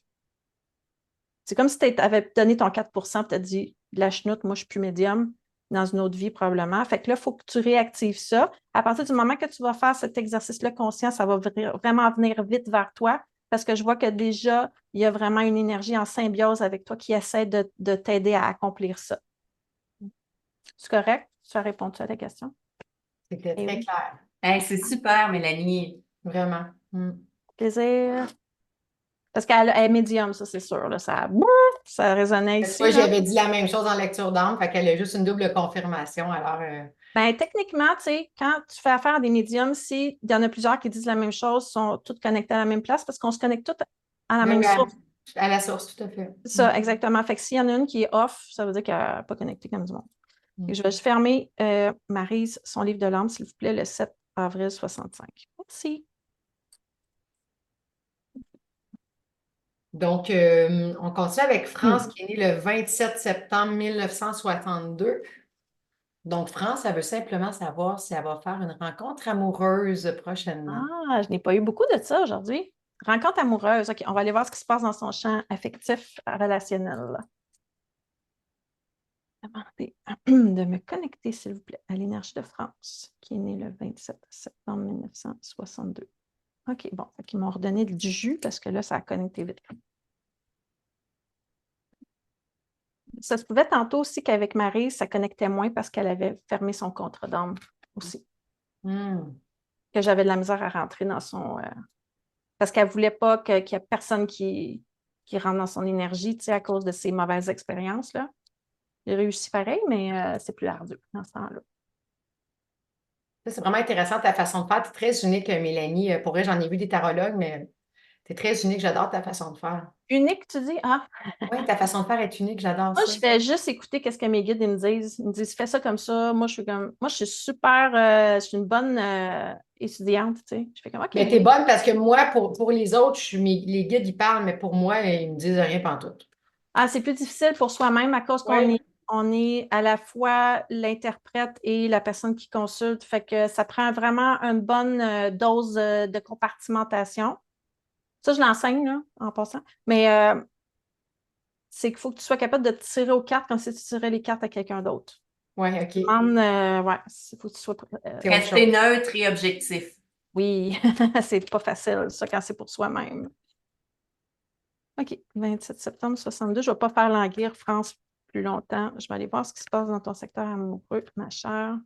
C'est comme si tu avais donné ton 4 puis tu as dit, de la chenoute, moi, je suis plus médium dans une autre vie probablement. Fait que là, il faut que tu réactives ça. À partir du moment que tu vas faire cet exercice-là conscient, ça va vraiment venir vite vers toi parce que je vois que déjà, il y a vraiment une énergie en symbiose avec toi qui essaie de t'aider à accomplir ça. C'est correct? Tu as répondu à ta question? C'était Eh très oui. clair. Hey, c'est super, Mélanie. Vraiment. Plaisir. Parce qu'elle est médium, ça, c'est sûr. Là, ça résonnait Cette ici. fois, Là. j'avais dit la même chose en lecture d'âme, fait qu'elle a juste une double confirmation. Alors, Ben, techniquement, tu sais, quand tu fais affaire à des médiums, s'il y en a plusieurs qui disent la même chose, sont toutes connectées à la même place parce qu'on se connecte toutes à la ben même oui, source. à la source, tout à fait. Ça, exactement. Fait que s'il y en a une qui est off, ça veut dire qu'elle n'est pas connectée comme du monde. Et je vais juste fermer Maryse, son livre de l'âme, s'il vous plaît, le 7 avril 65. Merci. Donc, on continue avec France, qui est née le 27 septembre 1962. Donc, France, elle veut simplement savoir si elle va faire une rencontre amoureuse prochainement. Ah, je n'ai pas eu beaucoup de ça aujourd'hui. Rencontre amoureuse. OK, on va aller voir ce qui se passe dans son champ affectif relationnel. Demandez de me connecter, s'il vous plaît, à l'énergie de France, qui est née le 27 septembre 1962. OK, bon, ils m'ont redonné du jus parce que là, ça a connecté vite. Ça se pouvait tantôt aussi qu'avec Marie, ça connectait moins parce qu'elle avait fermé son contrat d'âme aussi. Que j'avais de la misère à rentrer dans son... parce qu'elle ne voulait pas qu'il y ait personne qui rentre dans son énergie, tu sais, à cause de ses mauvaises expériences, là. J'ai réussi pareil, mais c'est plus ardu dans ce temps-là. Ça, c'est vraiment intéressant ta façon de faire. Tu es très unique, Mélanie. Pour vrai, j'en ai vu des tarologues, mais tu es très unique. J'adore ta façon de faire. Unique, tu dis? Ah! Oui, ta façon de faire est unique. J'adore Moi, ça. je fais juste écouter qu'est-ce que mes guides ils me disent. Ils me disent, fais ça comme ça. Moi, je suis super, je suis une bonne étudiante, tu sais. Je fais comme, OK, Mais tu es bonne parce que moi, pour les autres, les guides, ils parlent, mais pour moi, ils me disent rien pantoute. Ah, c'est plus difficile pour soi-même à cause Oui. on est à la fois l'interprète et la personne qui consulte. Fait que ça prend vraiment une bonne dose de compartimentation. Ça, je l'enseigne, là, en passant. Mais c'est qu'il faut que tu sois capable de tirer aux cartes comme si tu tirais les cartes à quelqu'un d'autre. Oui, OK. Ouais, il faut que tu sois. C'est autre Rester chose. neutre et objectif. Oui, c'est pas facile, ça, quand c'est pour soi-même. OK, 27 septembre 62. Je ne vais pas faire languir France plus longtemps. Je vais aller voir ce qui se passe dans ton secteur amoureux, ma chère.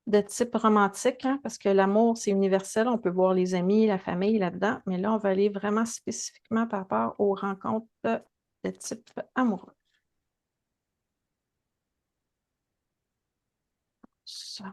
De type romantique, hein, parce que l'amour, c'est universel. On peut voir les amis, la famille là-dedans. Mais là, on va aller vraiment spécifiquement par rapport aux rencontres de type amoureux. Ça.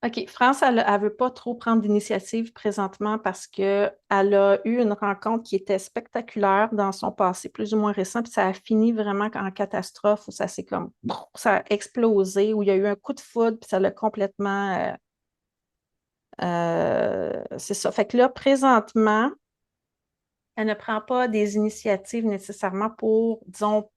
OK. France, elle ne veut pas trop prendre d'initiative présentement parce qu'elle a eu une rencontre qui était spectaculaire dans son passé plus ou moins récent, puis ça a fini vraiment en catastrophe où ça s'est comme ça a explosé, où il y a eu un coup de foudre, puis ça l'a complètement c'est ça. Fait que là, présentement, elle ne prend pas des initiatives nécessairement pour, disons,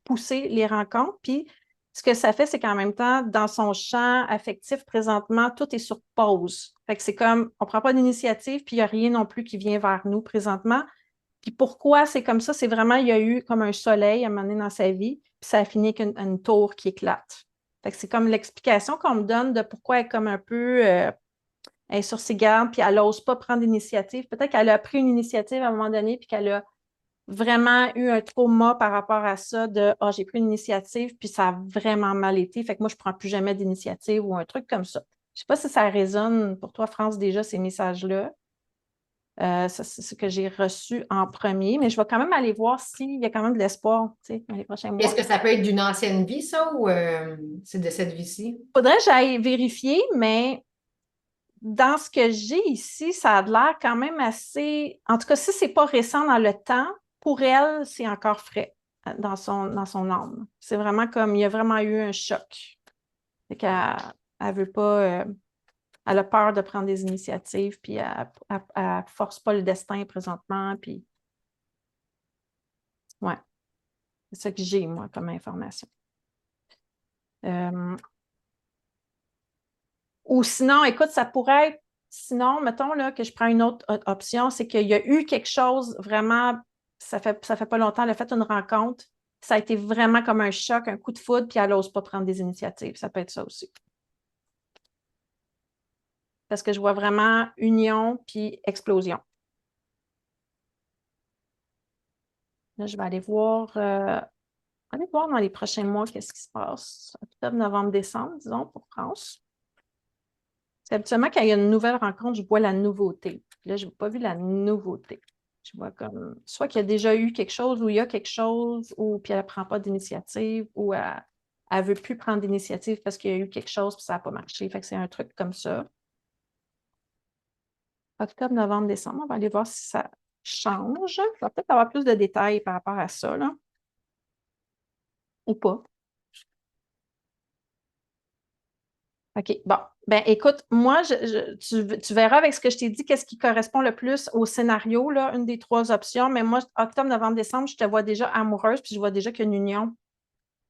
pousser les rencontres. Puis, ce que ça fait, c'est qu'en même temps, dans son champ affectif, présentement, tout est sur pause. Fait que c'est comme, on ne prend pas d'initiative, puis il n'y a rien non plus qui vient vers nous présentement. Puis pourquoi c'est comme ça? C'est vraiment, il y a eu comme un soleil à un moment donné dans sa vie, puis ça a fini avec une tour qui éclate. Fait que c'est comme l'explication qu'on me donne de pourquoi elle est comme un peu elle est sur ses gardes, puis elle n'ose pas prendre d'initiative. Peut-être qu'elle a pris une initiative à un moment donné, puis qu'elle a vraiment eu un trauma par rapport à ça de « j'ai pris une initiative, puis ça a vraiment mal été, fait que moi, je ne prends plus jamais d'initiative » ou un truc comme ça. Je ne sais pas si ça résonne pour toi, France, déjà, ces messages-là. Ça, c'est ce que j'ai reçu en premier, mais je vais quand même aller voir s'il y a quand même de l'espoir, tu sais, dans les prochains mois. Est-ce que ça peut être d'une ancienne vie, ça, ou c'est de cette vie-ci? Faudrait que j'aille vérifier, mais dans ce que j'ai ici, ça a l'air quand même assez. En tout cas, si ce n'est pas récent dans le temps, pour elle, c'est encore frais dans son âme. C'est vraiment comme il y a vraiment eu un choc. Fait qu'elle ne veut pas. Elle a peur de prendre des initiatives, puis elle ne force pas le destin présentement. Puis, ouais, c'est ça que j'ai, moi, comme information. Ou sinon, écoute, ça pourrait être, sinon, mettons là, que je prends une autre option, c'est qu'il y a eu quelque chose vraiment, ça fait pas longtemps, elle a fait une rencontre, ça a été vraiment comme un choc, un coup de foudre, puis elle n'ose pas prendre des initiatives. Ça peut être ça aussi. Parce que je vois vraiment union puis explosion. Là, je vais aller voir dans les prochains mois qu'est-ce qui se passe. Octobre, novembre, décembre, disons, pour France. C'est habituellement, quand il y a une nouvelle rencontre, je vois la nouveauté. Là, je n'ai pas vu la nouveauté. Je vois comme soit qu'il y a déjà eu quelque chose ou il y a quelque chose, ou puis elle ne prend pas d'initiative, ou elle ne veut plus prendre d'initiative parce qu'il y a eu quelque chose puis ça n'a pas marché. Fait que c'est un truc comme ça. Octobre, novembre, décembre, on va aller voir si ça change. Je vais peut-être avoir plus de détails par rapport à ça, là. Ou pas. OK, bon. Ben, écoute, moi, tu verras avec ce que je t'ai dit, qu'est-ce qui correspond le plus au scénario, là, une des 3 options. Mais moi, octobre, novembre, décembre, je te vois déjà amoureuse, puis je vois déjà qu'il y a une union.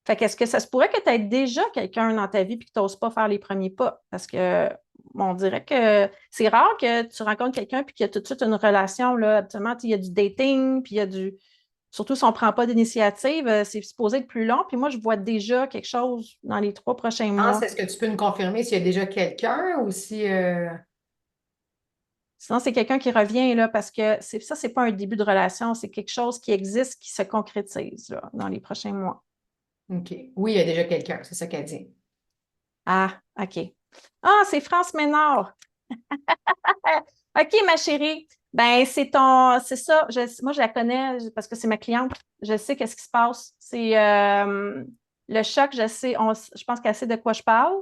Fait qu'est-ce que ça se pourrait que tu aies déjà quelqu'un dans ta vie puis que tu n'oses pas faire les premiers pas? Parce que on dirait que c'est rare que tu rencontres quelqu'un puis qu'il y a tout de suite une relation, là. Habituellement, il y a du dating, puis il y a du. Surtout si on ne prend pas d'initiative, c'est supposé être plus long. Puis moi, je vois déjà quelque chose dans les 3 prochains mois. Est-ce que tu peux nous confirmer s'il y a déjà quelqu'un ou si... Sinon, c'est quelqu'un qui revient, là, parce que ça, c'est pas un début de relation, c'est quelque chose qui existe, qui se concrétise, là, dans les prochains mois. OK. Oui, il y a déjà quelqu'un, c'est ça qu'elle dit. Ah, OK. Ah, c'est France Ménard. OK, ma chérie. Ben, c'est ça. Moi, je la connais parce que c'est ma cliente. Je sais qu'est-ce qui se passe. C'est le choc, je sais, je pense qu'elle sait de quoi je parle.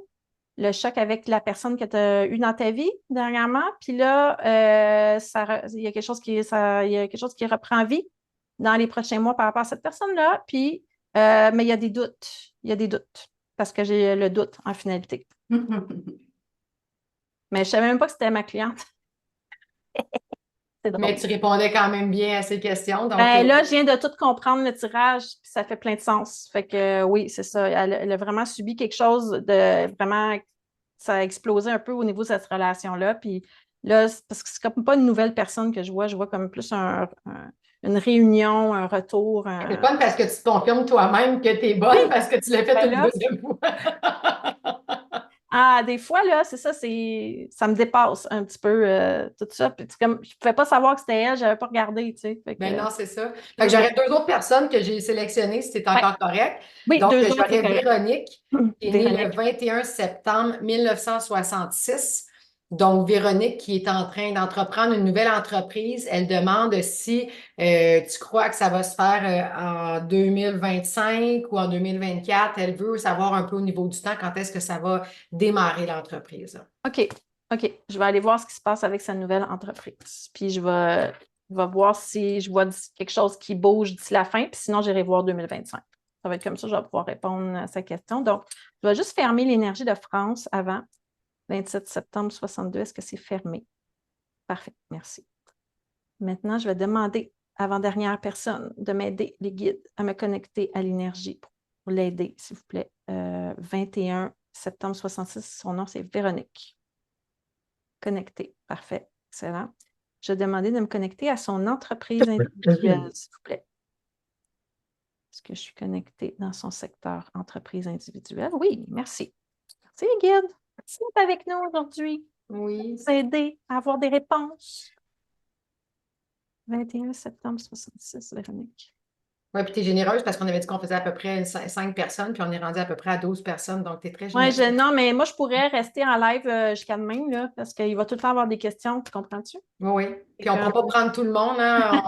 Le choc avec la personne que tu as eue dans ta vie dernièrement. Puis là, il y a quelque chose il y a quelque chose qui reprend vie dans les prochains mois par rapport à cette personne-là. Puis, mais il y a des doutes. Il y a des doutes. Parce que j'ai le doute en finalité. Mais je ne savais même pas que c'était ma cliente. C'est drôle. Mais tu répondais quand même bien à ces questions. Donc, Ben, là, je viens de tout comprendre le tirage, puis ça fait plein de sens. Fait que oui, c'est ça. Elle a vraiment subi quelque chose de vraiment. Ça a explosé un peu au niveau de cette relation-là. Puis là, parce que c'est comme pas une nouvelle personne que je vois comme plus une réunion, un retour. c'est fun parce que tu te confirmes toi-même que tu es bonne parce que tu l'as fait Ben une là, deuxième fois. ah, des fois, là, c'est ça, ça me dépasse un petit peu tout ça. Puis comme, je ne pouvais pas savoir que c'était elle, je n'avais pas regardé, tu sais. Fait Ben que, non, c'est ça. Fait que j'aurais 2 autres personnes que j'ai sélectionnées si c'est ouais. encore correct. Oui, Donc, 2 autres, c'est j'aurais correct. Véronique, qui est née le Véronique. 21 septembre 1966. Donc, Véronique qui est en train d'entreprendre une nouvelle entreprise. Elle demande si tu crois que ça va se faire en 2025 ou en 2024. Elle veut savoir un peu au niveau du temps quand est-ce que ça va démarrer l'entreprise. OK. OK. Je vais aller voir ce qui se passe avec sa nouvelle entreprise. Puis je vais voir si je vois quelque chose qui bouge d'ici la fin. Puis sinon, j'irai voir 2025. Ça va être comme ça, je vais pouvoir répondre à sa question. Donc, je vais juste fermer l'énergie de France avant 27 septembre 62. Est-ce que c'est fermé? Parfait. Merci. Maintenant, je vais demander avant-dernière personne de m'aider, les guides, à me connecter à l'énergie pour l'aider, s'il vous plaît. 21 septembre 66, son nom, c'est Véronique. Connecté. Parfait. Excellent. Je vais demander de me connecter à son entreprise individuelle, s'il vous plaît. Est-ce que je suis connectée dans son secteur entreprise individuelle? Oui, merci. Merci, les guides. Merci d'être avec nous aujourd'hui. Oui. Nous aider à avoir des réponses. 21 septembre 66, Véronique. Oui, puis tu es généreuse parce qu'on avait dit qu'on faisait à peu près 5 personnes, puis on est rendu à peu près à 12 personnes, donc tu es très Oui, généreuse. non, mais moi, je pourrais rester en live jusqu'à demain, là, parce qu'il va tout le temps avoir des questions, tu comprends-tu? Oui, oui. Puis on ne pourra pas prendre tout le monde. Hein.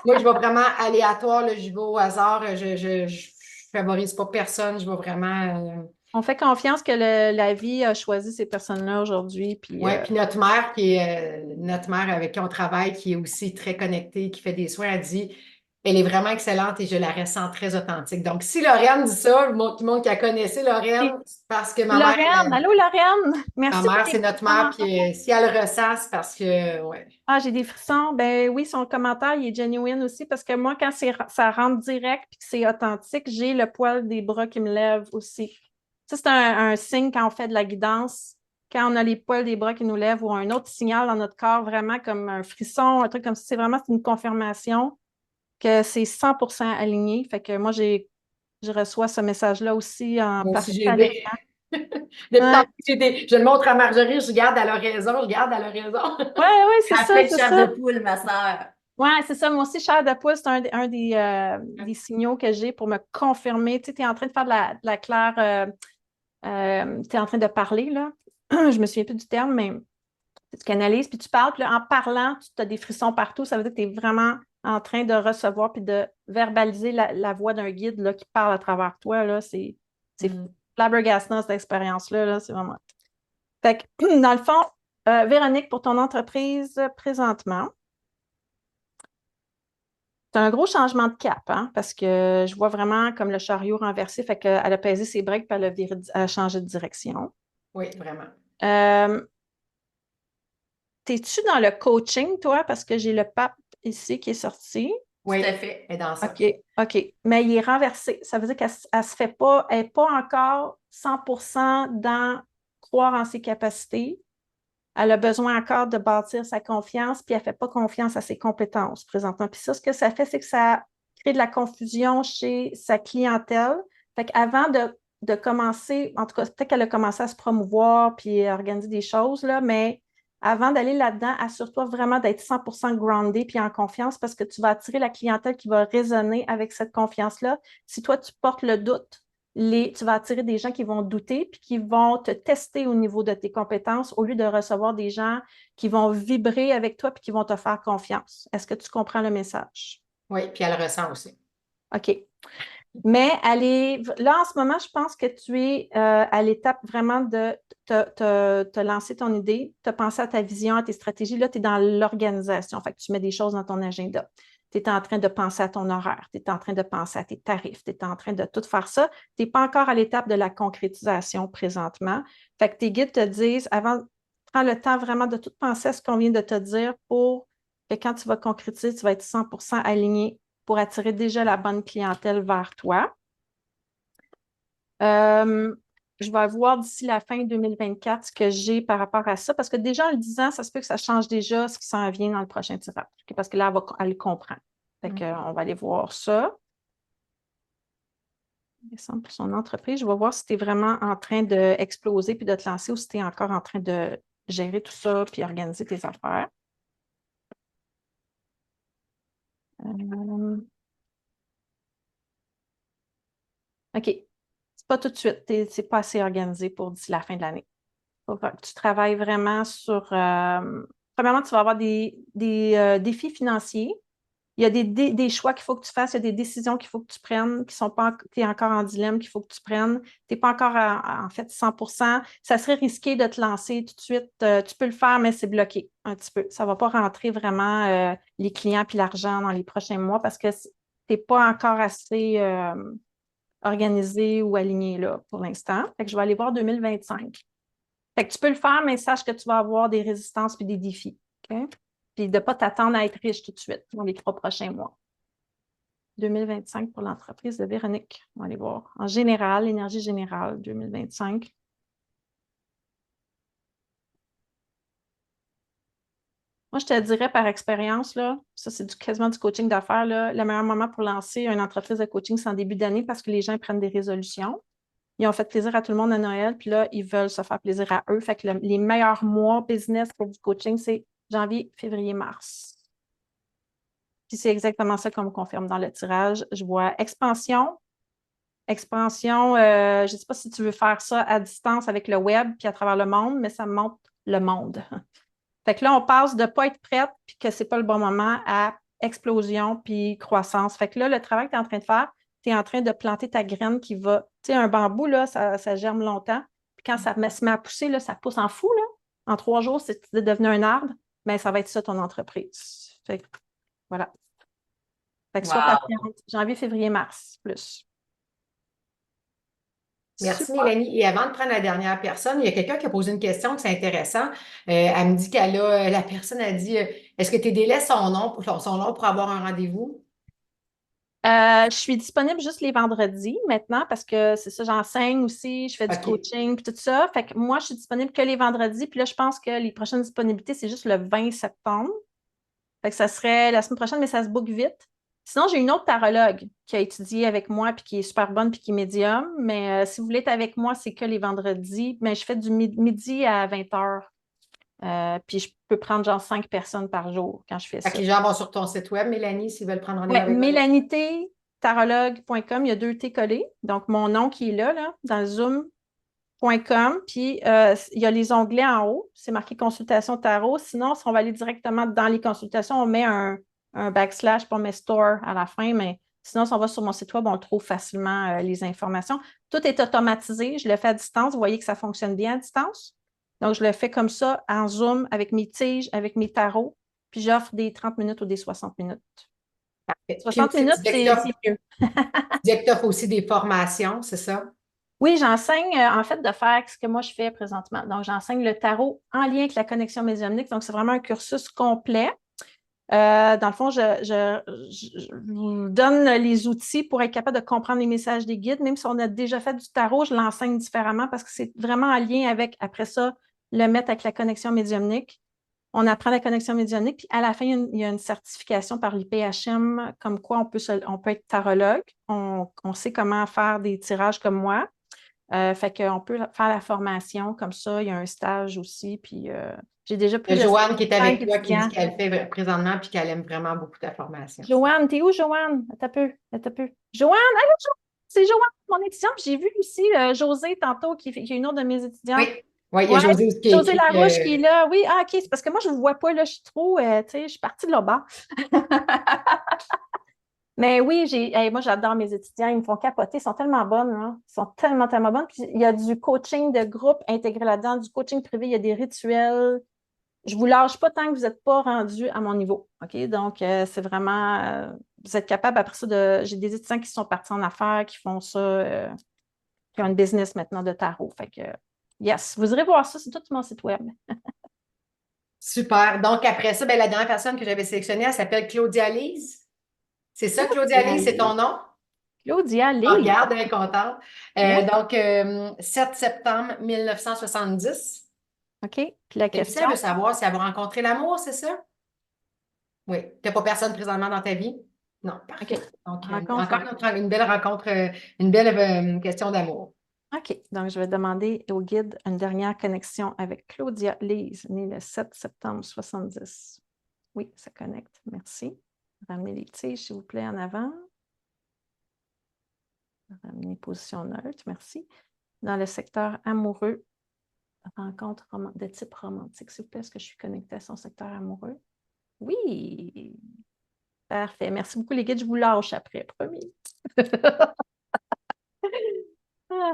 Moi, je vais vraiment aléatoire, là, j'y vais au hasard. Je favorise pas personne. Je vais vraiment. On fait confiance que la vie a choisi ces personnes-là aujourd'hui. Puis, Oui, puis notre mère, qui est notre mère avec qui on travaille, qui est aussi très connectée, qui fait des soins, elle dit elle est vraiment excellente et je la ressens très authentique. Donc, si Lauriane dit ça, tout le monde qui a connaissé Lauriane, c'est parce que Lorraine, allô Lorraine, ma merci pour mère, tes c'est notre mère, commentaires. puis si elle le ressent, c'est parce que, ouais. Ah, j'ai des frissons. Ben oui, son commentaire, il est genuine aussi parce que moi, quand ça rentre direct et que c'est authentique, j'ai le poil des bras qui me lève aussi. Ça, c'est un signe quand on fait de la guidance, quand on a les poils des bras qui nous lèvent ou un autre signal dans notre corps, vraiment comme un frisson, un truc comme ça. C'est vraiment une confirmation que c'est 100% aligné. Fait que moi, je reçois ce message-là aussi en Moi aussi, partie j'ai aligné. des... Depuis Ouais, tantôt, je le montre à Marjorie, je garde à leur raison, je garde à leur raison. ouais, c'est ça, Appelle c'est chair ça. de poule, ma sœur. Ouais, c'est ça. Moi aussi, chair de poule, c'est un des signaux que j'ai pour me confirmer. Tu sais, tu es en train de faire de la claire, tu es en train de parler, là. Je me souviens plus du terme, mais tu canalises, puis tu parles, puis là, en parlant, tu as des frissons partout. Ça veut dire que tu es vraiment en train de recevoir puis de verbaliser la voix d'un guide là, qui parle à travers toi. Là. C'est Mm. flabbergastant, cette expérience-là. Là. C'est vraiment. Fait que, dans le fond, Véronique, pour ton entreprise présentement, c'est un gros changement de cap, hein, parce que je vois vraiment comme le chariot renversé, fait qu'elle a pesé ses breaks puis elle a changé de direction. Oui, vraiment. Euh, T'es-tu dans le coaching, toi, parce que j'ai le pape ici qui est sorti? Oui, Tout à fait. elle est dans ça. OK, OK. Mais il est renversé. Ça veut dire qu'elle ne se fait pas, elle n'est pas encore 100% dans croire en ses capacités. Elle a besoin encore de bâtir sa confiance, puis elle ne fait pas confiance à ses compétences présentement. Puis ça, ce que ça fait, c'est que ça crée de la confusion chez sa clientèle. Fait qu'avant de commencer, en tout cas, peut-être qu'elle a commencé à se promouvoir puis à organiser des choses, là, mais avant d'aller là-dedans, assure-toi vraiment d'être 100% grounded puis en confiance parce que tu vas attirer la clientèle qui va résonner avec cette confiance-là. Si toi, tu portes le doute, tu vas attirer des gens qui vont douter puis qui vont te tester au niveau de tes compétences au lieu de recevoir des gens qui vont vibrer avec toi puis qui vont te faire confiance. Est-ce que tu comprends le message? Oui, puis elle le ressent aussi. OK. Mais là, en ce moment, je pense que tu es à l'étape vraiment de te lancer ton idée, te penser à ta vision, à tes stratégies. Là, tu es dans l'organisation. Fait que tu mets des choses dans ton agenda. Tu es en train de penser à ton horaire, tu es en train de penser à tes tarifs, tu es en train de tout faire ça. Tu n'es pas encore à l'étape de la concrétisation présentement. Fait que tes guides te disent, avant, prends le temps vraiment de tout penser à ce qu'on vient de te dire pour que quand tu vas concrétiser, tu vas être 100% aligné pour attirer déjà la bonne clientèle vers toi. Je vais voir d'ici la fin 2024 ce que j'ai par rapport à ça, parce que déjà en le disant, ça se peut que ça change déjà ce qui s'en vient dans le prochain tirage, parce que là, elle comprend. Fait on va aller voir ça. Décembre pour son entreprise. Je vais voir si tu es vraiment en train d'exploser puis de te lancer ou si tu es encore en train de gérer tout ça puis organiser tes affaires. OK. C'est pas tout de suite. C'est pas assez organisé pour d'ici la fin de l'année. Tu travailles vraiment sur. Premièrement, tu vas avoir des défis financiers. Il y a des choix qu'il faut que tu fasses, il y a des décisions qu'il faut que tu prennes, qui sont pas, tu es encore en dilemme, qu'il faut que tu prennes. Tu n'es pas encore en fait 100%. Ça serait risqué de te lancer tout de suite. Tu peux le faire, mais c'est bloqué un petit peu. Ça ne va pas rentrer vraiment les clients puis l'argent dans les prochains mois parce que tu n'es pas encore assez organisé ou aligné là pour l'instant. Fait que je vais aller voir 2025. Fait que tu peux le faire, mais sache que tu vas avoir des résistances puis des défis. OK? Puis de ne pas t'attendre à être riche tout de suite dans les 3 prochains mois. 2025 pour l'entreprise de Véronique. On va aller voir. En général, l'énergie générale, 2025. Moi, je te dirais par expérience, là, ça, c'est quasiment du coaching d'affaires, là, le meilleur moment pour lancer une entreprise de coaching, c'est en début d'année parce que les gens prennent des résolutions. Ils ont fait plaisir à tout le monde à Noël, puis là, ils veulent se faire plaisir à eux. Fait que les meilleurs mois business pour du coaching, c'est janvier, février, mars. Puis c'est exactement ça qu'on me confirme dans le tirage. Je vois expansion. Expansion, je ne sais pas si tu veux faire ça à distance avec le web puis à travers le monde, mais ça me montre le monde. Fait que là, on passe de ne pas être prête puis que ce n'est pas le bon moment à explosion puis croissance. Fait que là, le travail que tu es en train de faire, tu es en train de planter ta graine qui va, tu sais, un bambou, là, ça germe longtemps. Puis quand ça se met à pousser, là, ça pousse en fou, là. En 3 jours, c'est devenu un arbre, mais ça va être ça ton entreprise. Fait que, voilà. Fait que sois Wow. patiente. Janvier, février, mars, plus. Merci, Super. Mélanie. Et avant de prendre la dernière personne, il y a quelqu'un qui a posé une question que c'est intéressant. Elle me dit la personne a dit, est-ce que tes délais sont longs pour avoir un rendez-vous? Je suis disponible juste les vendredis maintenant parce que c'est ça, j'enseigne aussi, je fais du OK. coaching puis tout ça. Fait que moi, je suis disponible que les vendredis. Puis là, je pense que les prochaines disponibilités, c'est juste le 20 septembre. Fait que ça serait la semaine prochaine, mais ça se book vite. Sinon, j'ai une autre tarologue qui a étudié avec moi puis qui est super bonne puis qui est médium. Mais si vous voulez être avec moi, c'est que les vendredis. Mais je fais du midi à 20 heures. Puis je peux prendre genre 5 personnes par jour quand je fais Fait que ça. les gens vont sur ton site web, Mélanie, s'ils veulent prendre rendez-vous Ouais, avec toi. mélanitétarologue.com, il y a 2 T collés. Donc, mon nom qui est là dans le zoom.com. Puis, il y a les onglets en haut. C'est marqué consultation tarot. Sinon, si on va aller directement dans les consultations, on met un backslash pour mes store à la fin. Mais sinon, si on va sur mon site web, on trouve facilement les informations. Tout est automatisé. Je le fais à distance. Vous voyez que ça fonctionne bien à distance. Donc, je le fais comme ça en Zoom avec mes tiges, avec mes tarots. Puis, j'offre des 30 minutes ou des 60 minutes. Puis 60 aussi, minutes, c'est mieux. tu disais que tu offres aussi des formations, c'est ça? Oui, j'enseigne en fait de faire ce que moi je fais présentement. Donc, j'enseigne le tarot en lien avec la connexion médiumnique. Donc, c'est vraiment un cursus complet. Dans le fond, je vous donne les outils pour être capable de comprendre les messages des guides. Même si on a déjà fait du tarot, je l'enseigne différemment parce que c'est vraiment en lien avec, après ça, le mettre avec la connexion médiumnique. On apprend la connexion médiumnique, puis à la fin, il y a une certification par l'IPHM, comme quoi on peut être tarologue. On sait comment faire des tirages comme moi. Fait qu'on peut faire la formation comme ça. Il y a un stage aussi. Puis j'ai déjà Il plus y a de Joanne qui est 5 avec toi qui dit étudiants. qu'elle fait présentement puis qu'elle aime vraiment beaucoup ta formation. Joanne, t'es où, Joanne? Attends un peu. Attends un peu. Joanne, allô, c'est Joanne, mon étudiante. J'ai vu aussi José tantôt, qui est une autre de mes étudiantes. Oui, oui, il y a Ouais, José aussi qui a José écrit Larouche qui est que là. Oui, ah, OK, c'est parce que moi, je ne vous vois pas, là, je suis trop, tu sais, je suis partie de là-bas. Mais oui, moi, j'adore mes étudiants. Ils me font capoter. Ils sont tellement bonnes, hein. Ils sont tellement, tellement bonnes. Puis, il y a du coaching de groupe intégré là-dedans, du coaching privé. Il y a des rituels. Je ne vous lâche pas tant que vous n'êtes pas rendu à mon niveau. OK? Donc, c'est vraiment, vous êtes capable après ça j'ai des étudiants qui sont partis en affaires, qui font ça, qui ont une business maintenant de tarot. Fait que, yes, vous irez voir ça, c'est tout sur mon site web. super. Donc, après ça, ben, la dernière personne que j'avais sélectionnée, elle s'appelle Claudia Lise. C'est ça, Claudia Claudia Lise, c'est ton Lise. nom? Claudia On Lise. regarde, elle est contente. Yes. Donc, 7 septembre 1970. OK. Puis la Et puis, elle question, veut savoir si elle va rencontrer l'amour, c'est ça? Oui. Tu n'as pas personne présentement dans ta vie? Non, OK. parfait. Donc, Rencontre encore avec. une belle rencontre, une belle question d'amour. OK. Donc, je vais demander au guide une dernière connexion avec Claudia Lise, née le 7 septembre 70. Oui, ça connecte. Merci. Ramenez les tiges, s'il vous plaît, en avant. Ramener position neutre. Merci. Dans le secteur amoureux, rencontre de type romantique. S'il vous plaît, est-ce que je suis connectée à son secteur amoureux? Oui. Parfait. Merci beaucoup, les guides. Je vous lâche après, promis. Ah.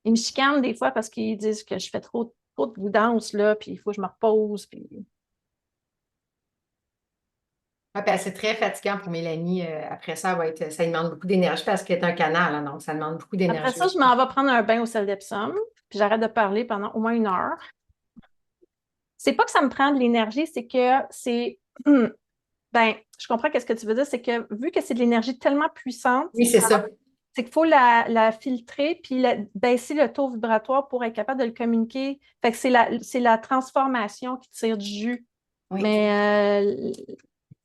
Ils me chicanent des fois parce qu'ils disent que je fais trop de guidance, là, puis il faut que je me repose. Puis... Ouais, puis c'est très fatigant pour Mélanie. Après ça, ça lui demande beaucoup d'énergie parce qu'elle est un canal, hein, donc ça demande beaucoup Après d'énergie ça, je aussi. m'en vais prendre un bain au sel d'Epsom, puis j'arrête de parler pendant au moins 1 heure. C'est pas que ça me prend de l'énergie, c'est que c'est. Ben, je comprends ce que tu veux dire, c'est que vu que c'est de l'énergie tellement puissante, Oui, c'est ça. c'est qu'il faut la filtrer puis baisser le taux vibratoire pour être capable de le communiquer. Fait que c'est la transformation qui tire du jus. Oui. Mais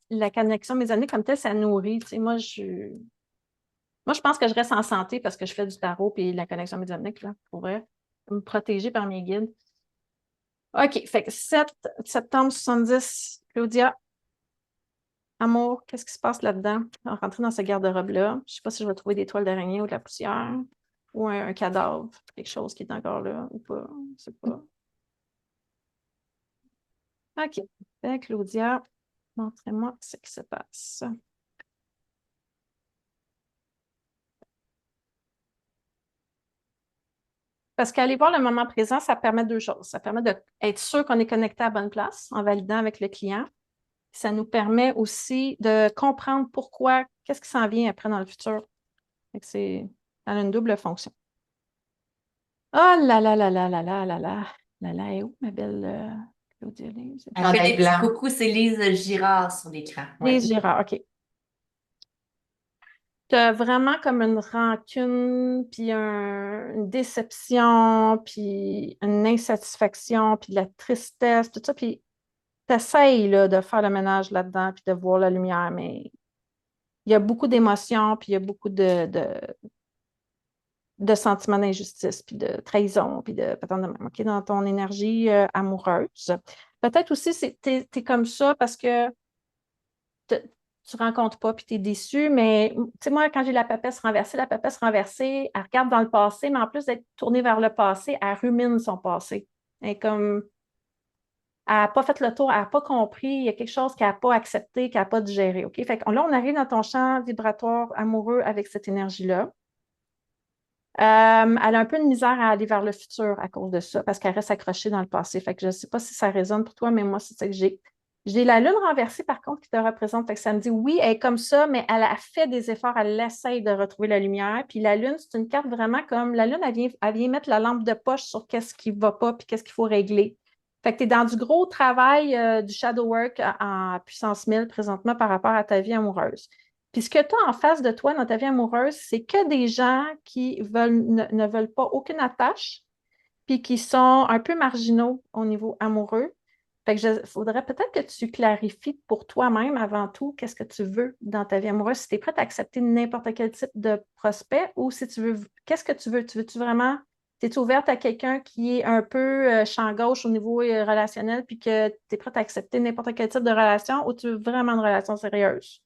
la connexion médiumnique comme telle, ça nourrit. Tu sais, moi, je pense que je reste en santé parce que je fais du tarot et la connexion médiumnique, là, pour vrai, me protéger par mes guides. OK, fait que 7 septembre 70, Claudia, amour, qu'est-ce qui se passe là-dedans? On va rentrer dans ce garde-robe-là. Je ne sais pas si je vais trouver des toiles d'araignée ou de la poussière ou un cadavre, quelque chose qui est encore là ou pas. Je ne sais pas. OK. Fait, Claudia, montrez-moi ce qui se passe. Parce qu'aller voir le moment présent, ça permet 2 choses. Ça permet d'être sûr qu'on est connecté à la bonne place en validant avec le client. Ça nous permet aussi de comprendre pourquoi, qu'est-ce qui s'en vient après dans le futur. Ça a une double fonction. Oh là là là là là là là là. Là là, est où ma belle Claudia Lise? Elle fait Chandail des petits blanc. coucou, c'est Lise Girard sur l'écran. Oui. Lise Girard, OK. Tu as vraiment comme une rancune, puis une déception, puis une insatisfaction, puis de la tristesse, tout ça. Puis tu essaies de faire le ménage là-dedans, puis de voir la lumière, mais il y a beaucoup d'émotions, puis il y a beaucoup de sentiments d'injustice, puis de trahison, puis de patente de même, OK, dans ton énergie amoureuse. Peut-être aussi, t'es comme ça parce que tu ne rencontres pas, puis tu es déçu, mais tu sais, moi, quand j'ai la papesse renversée, elle regarde dans le passé, mais en plus d'être tournée vers le passé, elle rumine son passé. Elle est comme, elle n'a pas fait le tour, elle n'a pas compris, il y a quelque chose qu'elle n'a pas accepté, qu'elle n'a pas digéré, OK? Fait que là, on arrive dans ton champ vibratoire amoureux avec cette énergie-là. Elle a un peu de misère à aller vers le futur à cause de ça, parce qu'elle reste accrochée dans le passé. Fait que je ne sais pas si ça résonne pour toi, mais moi, c'est ça que j'ai. J'ai la lune renversée, par contre, qui te représente. Fait que ça me dit, oui, elle est comme ça, mais elle a fait des efforts, elle essaye de retrouver la lumière. Puis la lune, c'est une carte vraiment comme, la lune, elle vient mettre la lampe de poche sur qu'est-ce qui ne va pas, puis qu'est-ce qu'il faut régler. Fait que tu es dans du gros travail du shadow work en puissance 1000 présentement par rapport à ta vie amoureuse. Puis ce que tu as en face de toi dans ta vie amoureuse, c'est que des gens qui ne veulent pas aucune attache, puis qui sont un peu marginaux au niveau amoureux. Fait que faudrait peut-être que tu clarifies pour toi-même avant tout qu'est-ce que tu veux dans ta vie amoureuse, si tu es prête à accepter n'importe quel type de prospect ou si tu veux, qu'est-ce que tu veux? Tu veux-tu vraiment, es-tu ouverte à quelqu'un qui est un peu champ gauche au niveau relationnel puis que tu es prête à accepter n'importe quel type de relation ou tu veux vraiment une relation sérieuse?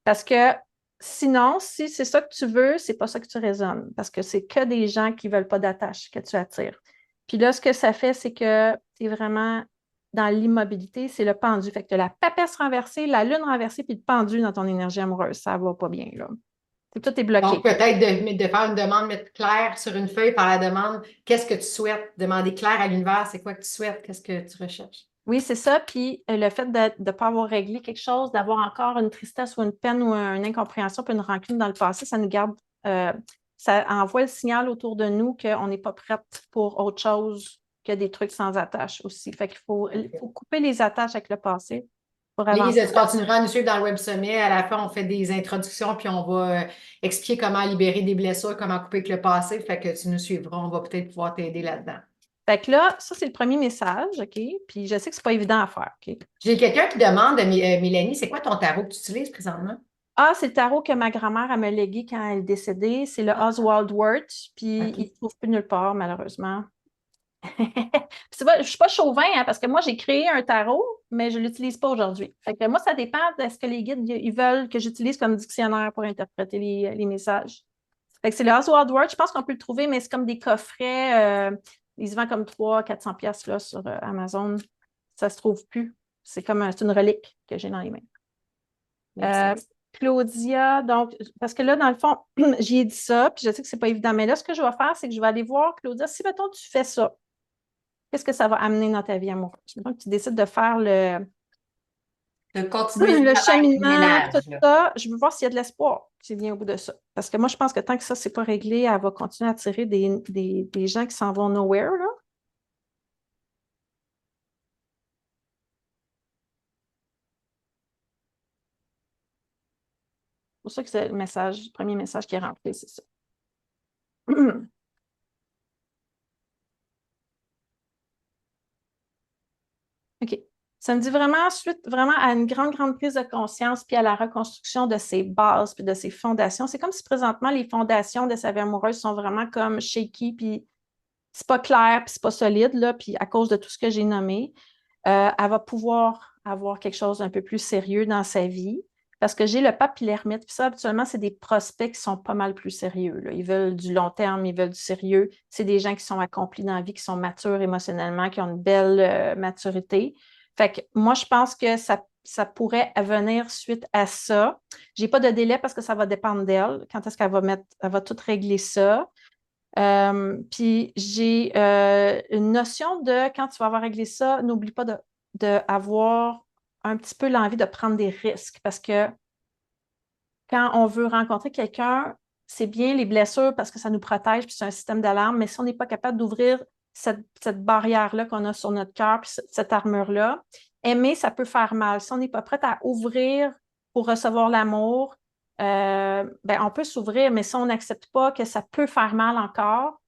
Parce que sinon, si c'est ça que tu veux, c'est pas ça que tu raisonnes. Parce que c'est que des gens qui veulent pas d'attache que tu attires. Puis là, ce que ça fait, c'est que tu es vraiment dans l'immobilité, c'est le pendu. Fait que tu as la papesse renversée, la lune renversée, puis le pendu dans ton énergie amoureuse. Ça va pas bien, là. Tout est bloqué. Donc, peut-être de faire une demande, mettre clair sur une feuille par la demande, qu'est-ce que tu souhaites? Demander clair à l'univers, c'est quoi que tu souhaites? Qu'est-ce que tu recherches? Oui, c'est ça. Puis le fait de ne pas avoir réglé quelque chose, d'avoir encore une tristesse ou une peine ou une incompréhension puis une rancune dans le passé, ça nous garde, ça envoie le signal autour de nous qu'on n'est pas prête pour autre chose que des trucs sans attache aussi. Fait qu'il faut couper les attaches avec le passé pour Lise, avancer. tu continueras à nous suivre dans le Web Sommet. À la fin, on fait des introductions, puis on va expliquer comment libérer des blessures, comment couper avec le passé. Fait que tu nous suivras. On va peut-être pouvoir t'aider là-dedans. Fait que là, ça, c'est le premier message, OK? Puis je sais que c'est pas évident à faire, OK? J'ai quelqu'un qui demande, Mélanie, c'est quoi ton tarot que tu utilises présentement? Ah, c'est le tarot que ma grand-mère a me légué quand elle est décédée. C'est le Ah, Oswald Wirth, puis OK. il ne se trouve plus nulle part, malheureusement. Je ne suis pas chauvin, hein, parce que moi, j'ai créé un tarot, mais je ne l'utilise pas aujourd'hui. Fait que moi, ça dépend de ce que les guides ils veulent que j'utilise comme dictionnaire pour interpréter les messages. Fait que c'est le Oswald Word. Je pense qu'on peut le trouver, mais c'est comme des coffrets. Ils se vendent comme 300-400 pièces là, sur Amazon. Ça ne se trouve plus. C'est une relique que j'ai dans les mains. Merci. Claudia, donc, parce que là, dans le fond, j'y ai dit ça, puis je sais que c'est pas évident. Mais là, ce que je vais faire, c'est que je vais aller voir, Claudia, si, mettons, tu fais ça, qu'est-ce que ça va amener dans ta vie amoureuse? Mettons que tu décides de faire De continuer le le travail du cheminement, puis ménage, tout là. ça, je veux voir s'il y a de l'espoir qui vient au bout de ça. Parce que moi, je pense que tant que ça, c'est pas réglé, elle va continuer à attirer des gens qui s'en vont nowhere, là. C'est pour ça que c'est le premier message qui est rentré, c'est ça. OK. Ça me dit vraiment suite vraiment à une grande, grande prise de conscience puis à la reconstruction de ses bases puis de ses fondations. C'est comme si présentement les fondations de sa vie amoureuse sont vraiment comme shaky puis c'est pas clair puis c'est pas solide là puis à cause de tout ce que j'ai nommé, elle va pouvoir avoir quelque chose d'un peu plus sérieux dans sa vie parce que j'ai le pape et l'ermite puis ça habituellement c'est des prospects qui sont pas mal plus sérieux là. Ils veulent du long terme, ils veulent du sérieux. C'est des gens qui sont accomplis dans la vie, qui sont matures émotionnellement, qui ont une belle maturité. Fait que moi, je pense que ça pourrait venir suite à ça. J'ai pas de délai parce que ça va dépendre d'elle. Quand est-ce elle va tout régler ça. Puis j'ai une notion de quand tu vas avoir réglé ça, n'oublie pas d'avoir un petit peu l'envie de prendre des risques parce que quand on veut rencontrer quelqu'un, c'est bien les blessures parce que ça nous protège, puis c'est un système d'alarme, mais si on n'est pas capable d'ouvrir cette barrière-là qu'on a sur notre cœur, puis cette armure-là, aimer, ça peut faire mal. Si on n'est pas prêt à ouvrir pour recevoir l'amour, Ben, on peut s'ouvrir, mais si on n'accepte pas que ça peut faire mal encore,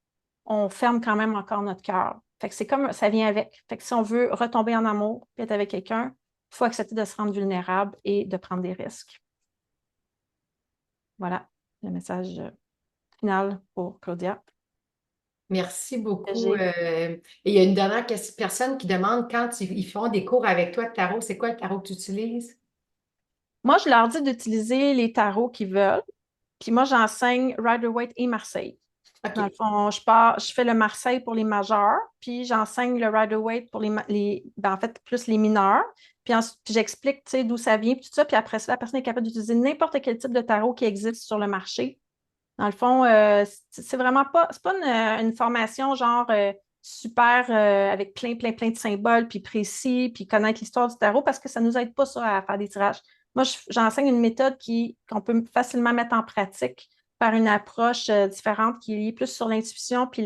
on ferme quand même encore notre cœur. Fait que c'est comme ça vient avec. Fait que si on veut retomber en amour et être avec quelqu'un, il faut accepter de se rendre vulnérable et de prendre des risques. Voilà le message final pour Claudia. Merci beaucoup. J'ai- Et il y a une dernière personne qui demande quand ils font des cours avec toi de tarot, c'est quoi le tarot que tu utilises? Moi, je leur dis d'utiliser les tarots qu'ils veulent. Puis moi, j'enseigne Rider-Waite et Marseille. Dans le OK. fond, je fais le Marseille pour les majeurs, puis j'enseigne le Rider-Waite pour en fait, plus les mineurs. Puis ensuite, puis j'explique, tu sais, d'où ça vient, puis tout ça. Puis après ça, la personne est capable d'utiliser n'importe quel type de tarot qui existe sur le marché. Dans le fond, c'est vraiment pas, c'est pas une formation genre super avec plein de symboles, puis précis, puis connaître l'histoire du tarot, parce que ça nous aide pas ça à faire des tirages. Moi, j'enseigne une méthode qu'on peut facilement mettre en pratique par une approche différente qui est liée plus sur l'intuition, puis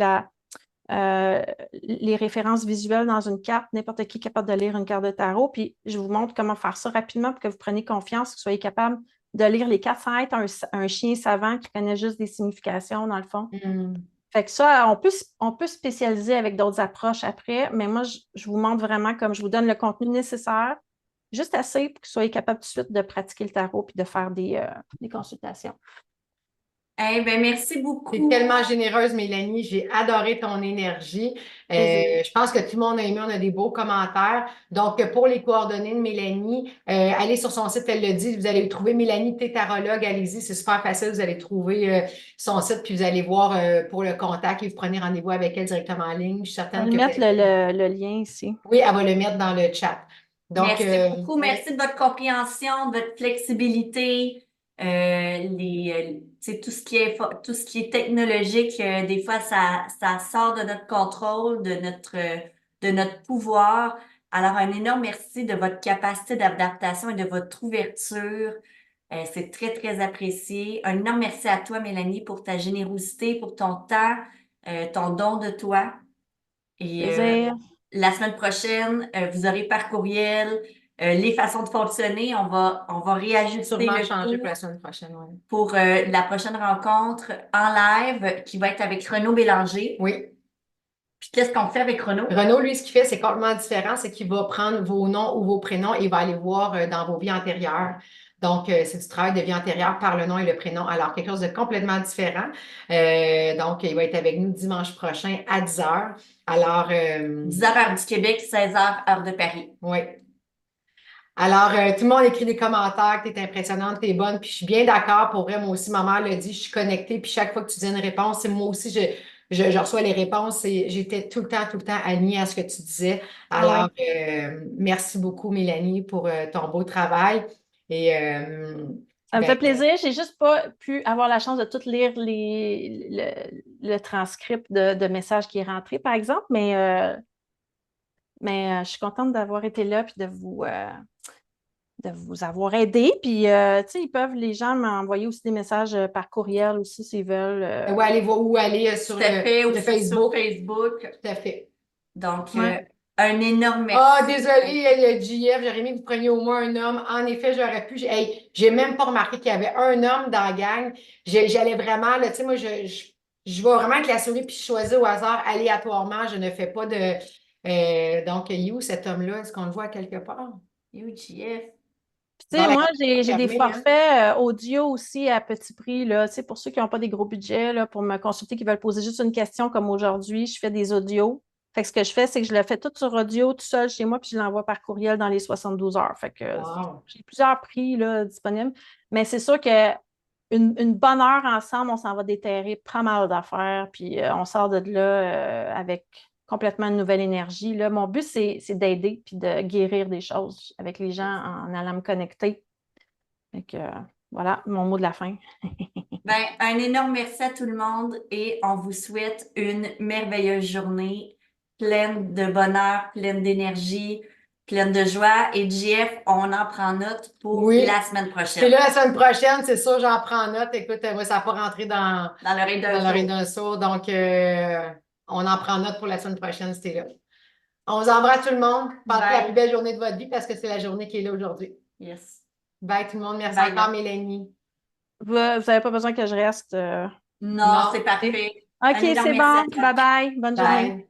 les références visuelles dans une carte. N'importe qui est capable de lire une carte de tarot, puis je vous montre comment faire ça rapidement pour que vous preniez confiance, que vous soyez capable de lire les cartes sans être un chien savant qui connaît juste des significations, dans le fond. Fait que ça, on peut spécialiser avec d'autres approches après, mais moi, je vous montre vraiment comme je vous donne le contenu nécessaire, juste assez pour que vous soyez capable tout de suite de pratiquer le tarot puis de faire des consultations. Eh ben, merci C'est beaucoup. tellement généreuse, Mélanie. J'ai adoré ton énergie. Je pense que tout le monde a aimé. On a des beaux commentaires. Donc, pour les coordonnées de Mélanie, allez sur son site, elle le dit. Vous allez trouver Mélanie Tétarologue. Allez-y, c'est super facile. Vous allez trouver son site, puis vous allez voir pour le contact et vous prenez rendez-vous avec elle directement en ligne. Je suis On va certaine le que mettre le lien ici. oui, elle va le mettre dans le chat. Donc, Merci beaucoup. oui. Merci de votre compréhension, de votre flexibilité. Tu sais, tout ce qui est technologique, des fois, ça sort de notre contrôle, de notre pouvoir. Alors, un énorme merci de votre capacité d'adaptation et de votre ouverture. C'est très, très apprécié. Un énorme merci à toi, Mélanie, pour ta générosité, pour ton temps, ton don de toi. Et Plaisir. la semaine prochaine, vous aurez par courriel les façons de fonctionner. On va réajuster Sûrement le changer tout pour la semaine prochaine. Ouais. pour la prochaine rencontre en live qui va être avec Renaud Bélanger. Oui. Puis qu'est-ce qu'on fait avec Renaud? Renaud, lui, ce qu'il fait, c'est complètement différent. C'est qu'il va prendre vos noms ou vos prénoms et il va aller voir dans vos vies antérieures. Donc, c'est du travail de vie antérieure par le nom et le prénom. Alors, quelque chose de complètement différent. Donc, il va être avec nous dimanche prochain à 10 heures. Alors, 10 heures heure du Québec, 16 heures heure de Paris. oui. Alors, tout le monde écrit des commentaires, que tu es impressionnante, tu es bonne, puis je suis bien d'accord. Pour vrai, moi aussi, ma mère l'a dit, je suis connectée, puis chaque fois que tu dis une réponse, moi aussi, je reçois les réponses et j'étais tout le temps alignée à ce que tu disais. Alors, merci beaucoup, Mélanie, pour ton beau travail. Et, Ça me ben, fait plaisir. J'ai juste pas pu avoir la chance de tout lire le transcript de messages qui est rentré, par exemple, mais je suis contente d'avoir été là puis de vous avoir aidé. Puis, tu sais, les gens m'envoyer aussi des messages par courriel aussi s'ils veulent. ouais, allez voir où aller sur Tout à fait, le aussi sur Facebook. Facebook. Tout à fait. Donc, Ouais. un énorme merci. Ah, désolée, le JF, j'aurais aimé que vous preniez au moins un homme. En effet, j'aurais pu. Hey, j'ai même pas remarqué qu'il y avait un homme dans la gang. J'allais vraiment, là, tu sais, moi, je vais vraiment avec la souris puis je choisis au hasard aléatoirement. Je ne fais pas de. Donc, il est où cet homme-là? Est-ce qu'on le voit quelque part? UGF. Puis, tu Dans sais, la moi, caméra j'ai des fermée, hein? forfaits audio aussi à petit prix, là. Tu sais, pour ceux qui n'ont pas des gros budgets, là, pour me consulter, qui veulent poser juste une question comme aujourd'hui, je fais des audios. Fait que ce que je fais, c'est que je le fais tout sur audio, tout seul chez moi, puis je l'envoie par courriel dans les 72 heures. Fait que Wow. j'ai plusieurs prix là, disponibles. Mais c'est sûr que une bonne heure ensemble, on s'en va déterrer pas mal d'affaires, puis on sort de là avec complètement une nouvelle énergie. Là. Mon but, c'est d'aider puis de guérir des choses avec les gens en allant me connecter. Fait que, voilà, mon mot de la fin. Ben, un énorme merci à tout le monde et on vous souhaite une merveilleuse journée pleine de bonheur, pleine d'énergie, pleine de joie. Et JF, on en prend note pour Oui. la semaine Puis prochaine. là, la semaine prochaine, c'est sûr, j'en prends note. Écoute, moi, ça n'a pas rentré dans Dans l'oreille sourd. d'un sourd. Donc, on en prend note pour la semaine prochaine, c'était là. On vous embrasse tout le monde. Passez la plus Bye. belle journée de votre vie parce que c'est la journée qui est là aujourd'hui. Yes. Bye tout le monde. Merci Bye, encore, là. Mélanie. Vous n'avez pas besoin que je reste. Non, Non. c'est parfait. OK, Un énorme c'est merci à bon. toi. Bye bye. Bonne journée. Bye.